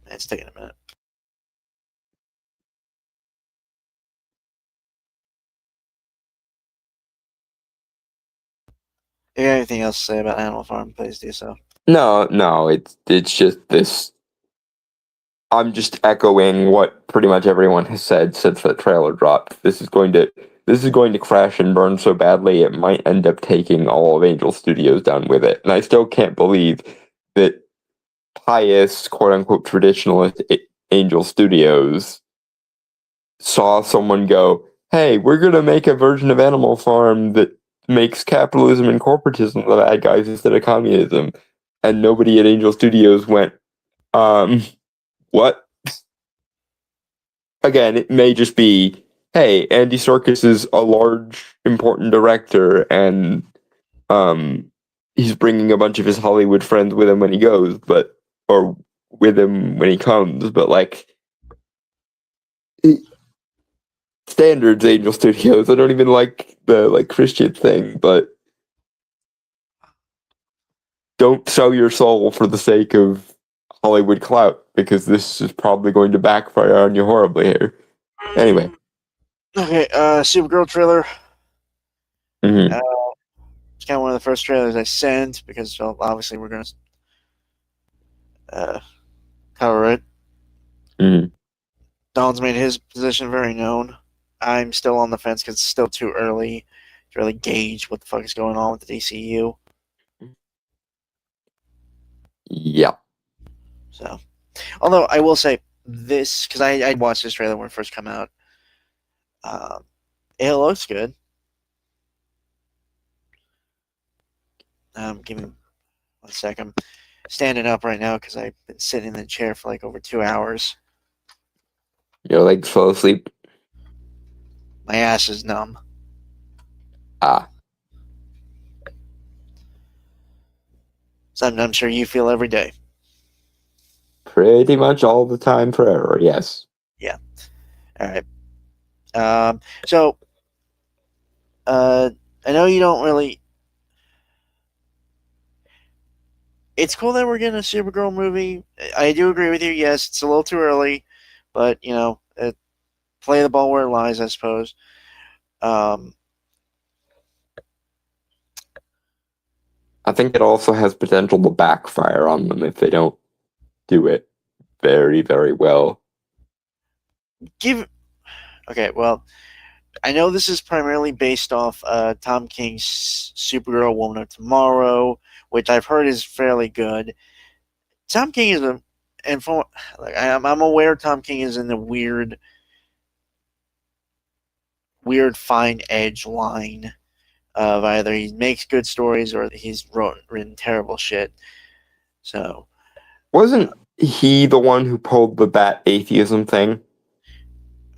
It's taking a minute. If you have anything else to say about Animal Farm, please do so. No, it's just this. I'm just echoing what pretty much everyone has said since the trailer dropped. This is going to crash and burn so badly it might end up taking all of Angel Studios down with it. And I still can't believe that pious, quote unquote, traditionalist Angel Studios saw someone go, "Hey, we're gonna make a version of Animal Farm that makes capitalism and corporatism the bad guys instead of communism," and nobody at Angel Studios went, what? Again, it may just be, hey, Andy Serkis is a large, important director, and he's bringing a bunch of his Hollywood friends with him when he goes, or with him when he comes, but like standards Angel Studios. I don't even like the Christian thing, but don't sell your soul for the sake of Hollywood clout, because this is probably going to backfire on you horribly here. Anyway. Okay, Supergirl trailer. Mm-hmm. It's kind of one of the first trailers I sent because, well, obviously we're going to cover it. Mm-hmm. Don's made his position very known. I'm still on the fence because it's still too early to really gauge what the fuck is going on with the DCU. Yeah. So, although I will say this, because I watched this trailer when it first came out. It looks good. Give me 1 second. I'm standing up right now because I've been sitting in the chair for like over 2 hours. Your legs fall asleep. My ass is numb. Ah. Something I'm sure you feel every day. Pretty much all the time, forever. Yes. Yeah. All right. So, I know you don't really. It's cool that we're getting a Supergirl movie. I do agree with you. Yes, it's a little too early, but play the ball where it lies, I suppose. I think it also has potential to backfire on them if they don't do it very, very well. Okay, well, I know this is primarily based off Tom King's Supergirl Woman of Tomorrow, which I've heard is fairly good. Tom King is I'm aware Tom King is in the weird fine edge line of either he makes good stories or he's written terrible shit. So, wasn't he the one who pulled the bat atheism thing?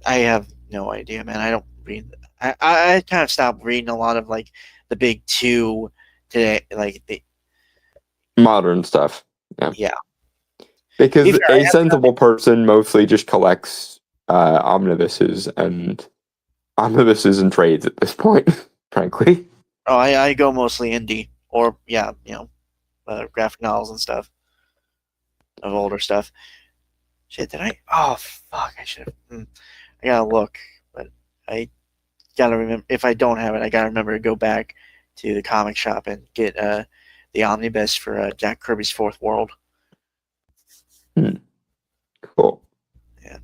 I have no idea, man. I don't read. I kind of stopped reading a lot of like the big two today, like the modern stuff. Yeah. Because a sensible person mostly just collects omnibuses and trades at this point, frankly. Oh, I go mostly indie or graphic novels and stuff of older stuff. Shit, did I? Oh fuck! I should have. I gotta look, but I gotta remember. If I don't have it, I gotta remember to go back to the comic shop and get the omnibus for Jack Kirby's Fourth World. Cool. Yeah.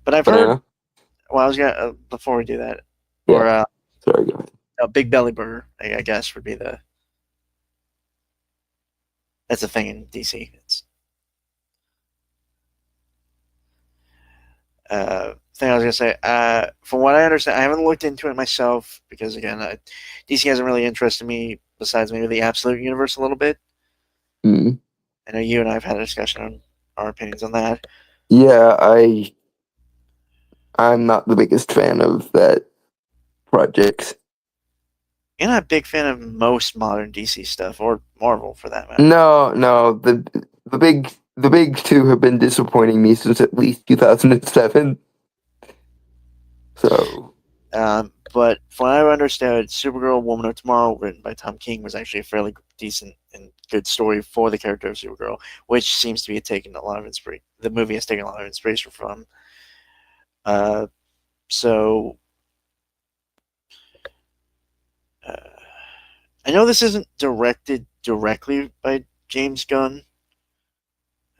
But I've heard. Well, I was gonna before we do that, or sorry, go ahead. A Big Belly Burger, I guess, would be the. That's a thing in DC. It's thing I was gonna say. From what I understand, I haven't looked into it myself because again, DC hasn't really interested me besides maybe the Absolute Universe a little bit. Mm. I know you and I have had a discussion on our opinions on that. Yeah, I'm not the biggest fan of that project. You're not a big fan of most modern DC stuff or Marvel for that matter. No, the big two have been disappointing me since at least 2007. So, but from what I understood, Supergirl Woman of Tomorrow, written by Tom King, was actually a fairly decent and good story for the character of Supergirl, which seems to be taking a lot of inspiration. The movie has taken a lot of inspiration from. So, I know this isn't directed directly by James Gunn.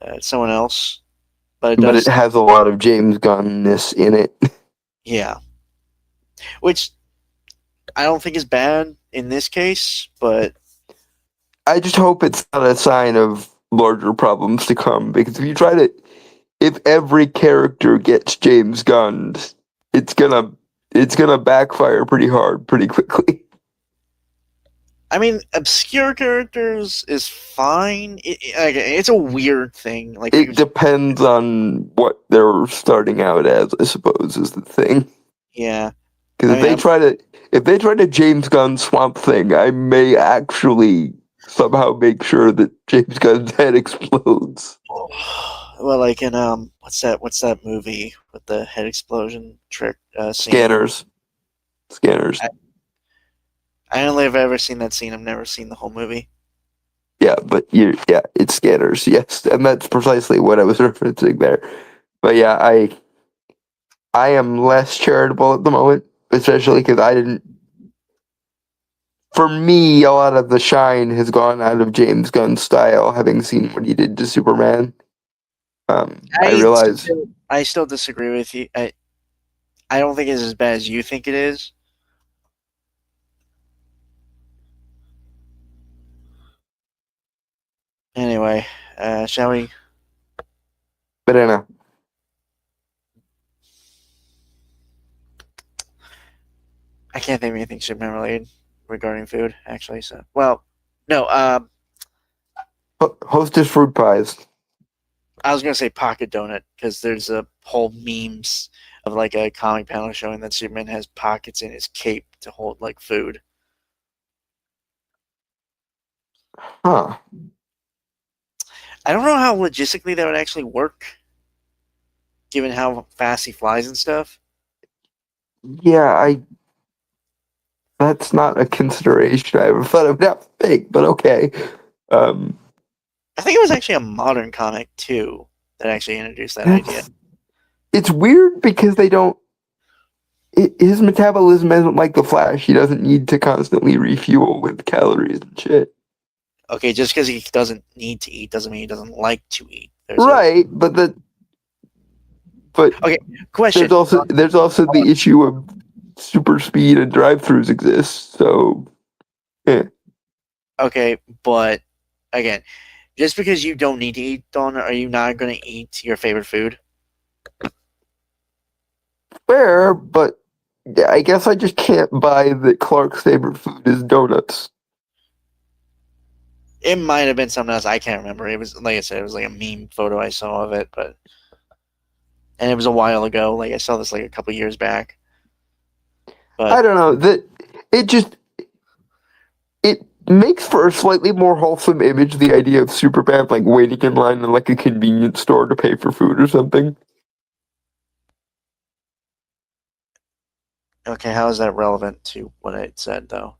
It's someone else, but it But does. it has a lot of James Gunn-ness in it. Yeah, which I don't think is bad in this case, but I just hope it's not a sign of larger problems to come, because if every character gets James Gunn, it's gonna backfire pretty hard, pretty quickly. I mean, obscure characters is fine. It's a weird thing. Like It depends on what they're starting out as, I suppose, is the thing. yeah, Because if they try to James Gunn Swamp Thing, I may actually somehow make sure that James Gunn's head explodes. well, like in what's that movie with the head explosion trick scene? Scanners. I only have ever seen that scene. I've never seen the whole movie. Yeah, but it's Scanners, yes, and that's precisely what I was referencing there. But yeah, I am less charitable at the moment, especially because I didn't. For me, a lot of the shine has gone out of James Gunn's style, having seen what he did to Superman. I realize I still disagree with you. I don't think it's as bad as you think it is. Anyway, shall we? Banana. I can't think of anything Superman related regarding food, actually. So, well, no. Hostess fruit pies. I was gonna say pocket donut because there's a whole memes of like a comic panel showing that Superman has pockets in his cape to hold like food. Huh. I don't know how logistically that would actually work, given how fast he flies and stuff. Yeah, that's not a consideration I ever thought of. Not big, but okay. I think it was actually a modern comic too that actually introduced that idea. It's weird because they don't. His metabolism isn't like the Flash. He doesn't need to constantly refuel with calories and shit. Okay, just because he doesn't need to eat doesn't mean he doesn't like to eat. Right, but okay, question. There's also the issue of super speed and drive-throughs exist. So, yeah. Okay, but again, just because you don't need to eat donut, are you not going to eat your favorite food? Fair, but I guess I just can't buy that Clark's favorite food is donuts. It might have been something else. I can't remember. It was, like I said, it was like a meme photo I saw of it, and it was a while ago. Like I saw this like a couple years back. But I don't know. It makes for a slightly more wholesome image. The idea of Superman like waiting in line in like a convenience store to pay for food or something. Okay, how is that relevant to what I said though?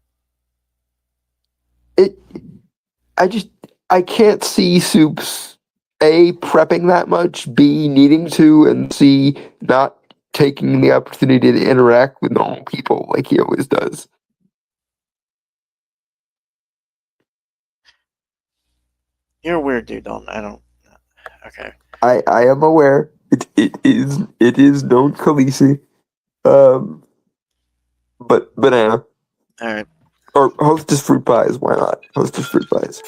I can't see Soups A, prepping that much, B, needing to, and C, not taking the opportunity to interact with normal people like he always does. You're a weird dude, I don't. Okay. I am aware. It is known Khaleesi. But banana. Alright. Or Hostess fruit pies, why not? Hostess fruit pies.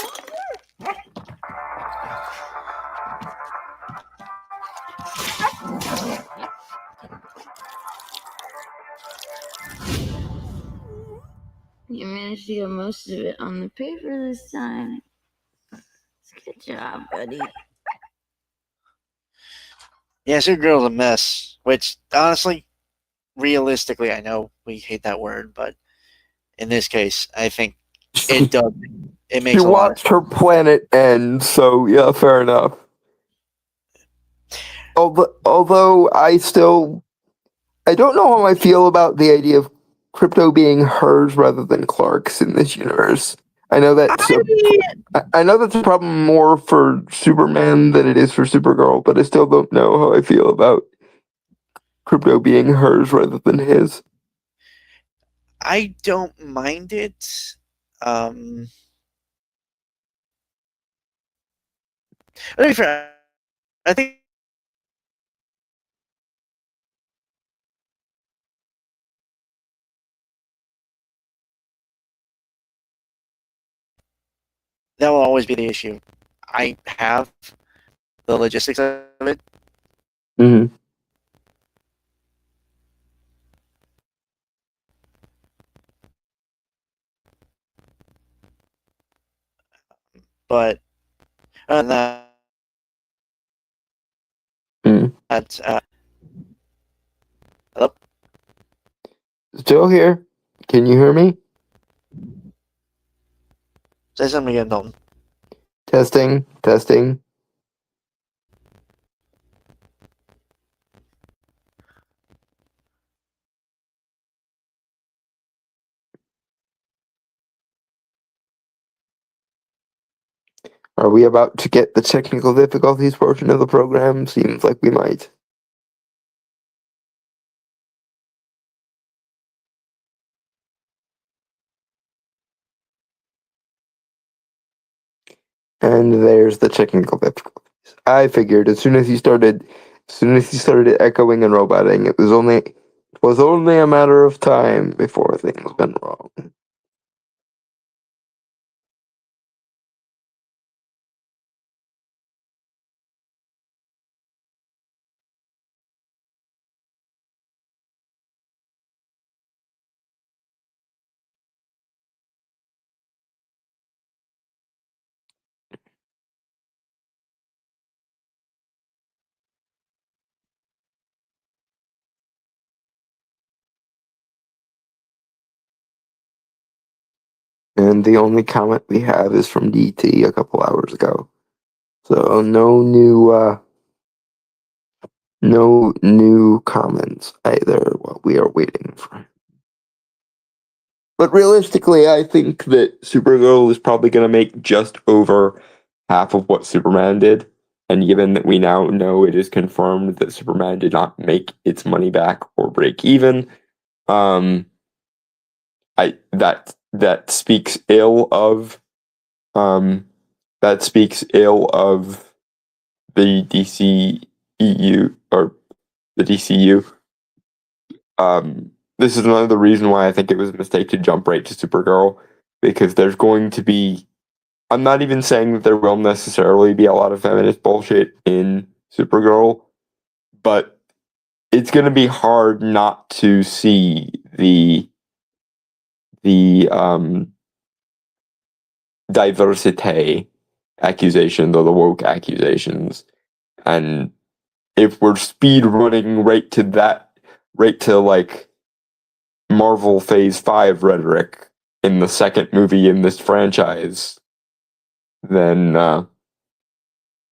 You managed to get most of it on the paper this time. Good job, buddy. Yeah, Supergirl's a mess. Which, honestly, realistically, I know we hate that word, but in this case, I think it does. It makes She a lot. watched her planet end, so yeah, fair enough. Although I don't know how I feel about the idea of Crypto being hers rather than Clark's in this universe. I know that's a problem more for Superman than it is for Supergirl, but I still don't know how I feel about Crypto being hers rather than his. I don't mind it. To be fair, I think that will always be the issue. I have the logistics of it. Mm-hmm. But other than Mm. that, hello? Still here? Can you hear me? Say something again, Dalton. Testing, testing. Are we about to get the technical difficulties portion of the program? Seems like we might. And there's the technical difficulties. I figured as soon as he started echoing and roboting, it was only a matter of time before things went wrong. And the only comment we have is from DT a couple hours ago. So no new comments either while we are waiting for him. But realistically, I think that Supergirl is probably going to make just over half of what Superman did. And given that we now know it is confirmed that Superman did not make its money back or break even, that speaks ill of the DCEU or the DCU. This is another reason why I think it was a mistake to jump right to Supergirl, because there's going to be, I'm not even saying that there will necessarily be a lot of feminist bullshit in Supergirl, but it's going to be hard not to see the diversity accusations or the woke accusations. And if we're speed running right to like Marvel Phase 5 rhetoric in the second movie in this franchise, then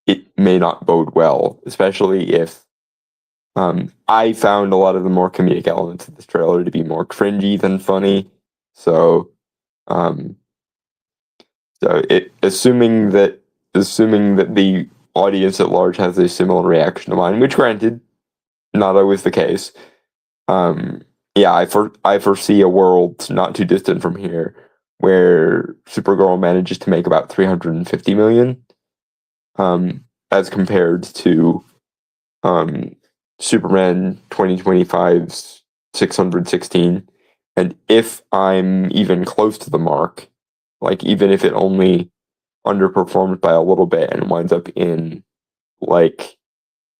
it may not bode well, especially if I found a lot of the more comedic elements of this trailer to be more cringy than funny. So assuming that the audience at large has a similar reaction to mine, which granted, not always the case. I foresee a world not too distant from here where Supergirl manages to make about $350 million, as compared to Superman 2025's 616. And if I'm even close to the mark, like even if it only underperforms by a little bit and winds up in like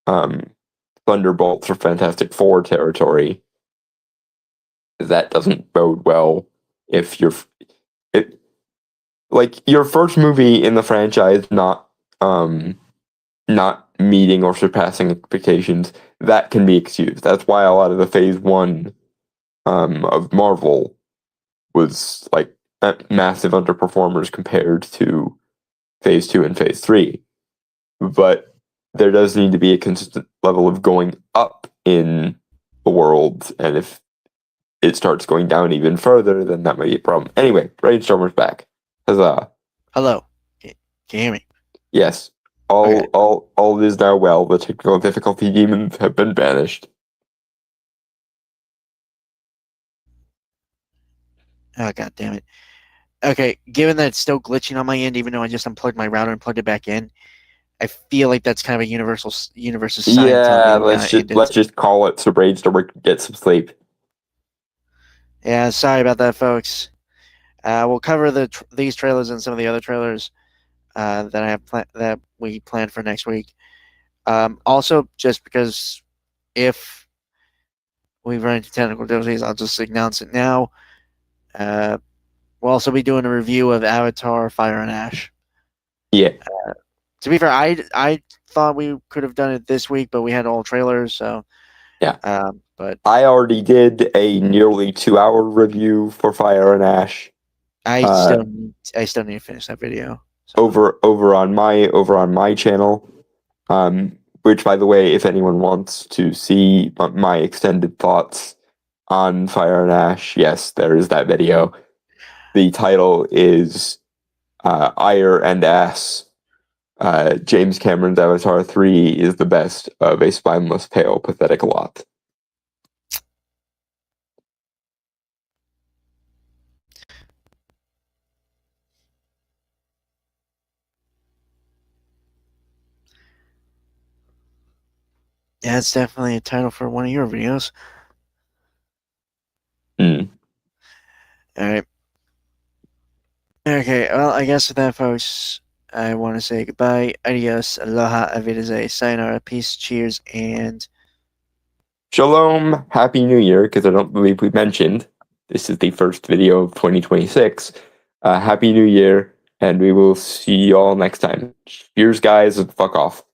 Thunderbolts or Fantastic Four territory, that doesn't bode well if your first movie in the franchise not meeting or surpassing expectations, that can be excused. That's why a lot of the Phase 1 of Marvel was like massive underperformers compared to Phase 2 and Phase 3. But there does need to be a consistent level of going up in the world, and if it starts going down even further, then that might be a problem. Anyway, Brainstormer's back. Huzzah. Hello. Can you hear me? Yes. All is now well. The technical difficulty demons have been banished. Oh, god damn it. Okay, given that it's still glitching on my end, even though I just unplugged my router and plugged it back in, I feel like that's kind of a universal sign. Yeah, let's just call it so Brainstormer can get some sleep. Yeah, sorry about that, folks. We'll cover these trailers and some of the other trailers that we planned for next week. Also, just because if we run into technical difficulties, I'll just announce it now. We'll also be doing a review of Avatar: Fire and Ash. Yeah. To be fair, I thought we could have done it this week, but we had all trailers, so yeah. But I already did a nearly 2-hour review for Fire and Ash. I still need to finish that video. So. Over on my channel, which, by the way, if anyone wants to see my extended thoughts on Fire and Ash, yes, there is that video. The title is Ire and Ass. James Cameron's Avatar 3 is the best of a spineless, pale, pathetic lot. Yeah, it's definitely a title for one of your videos. Mm. All right. Okay, well, I guess with that, folks, I want to say goodbye, adios, aloha, avidazai, sayonara, peace, cheers, and shalom, happy new year, because I don't believe we mentioned this is the first video of 2026. Happy new year, and we will see you all next time. Cheers, guys, and fuck off.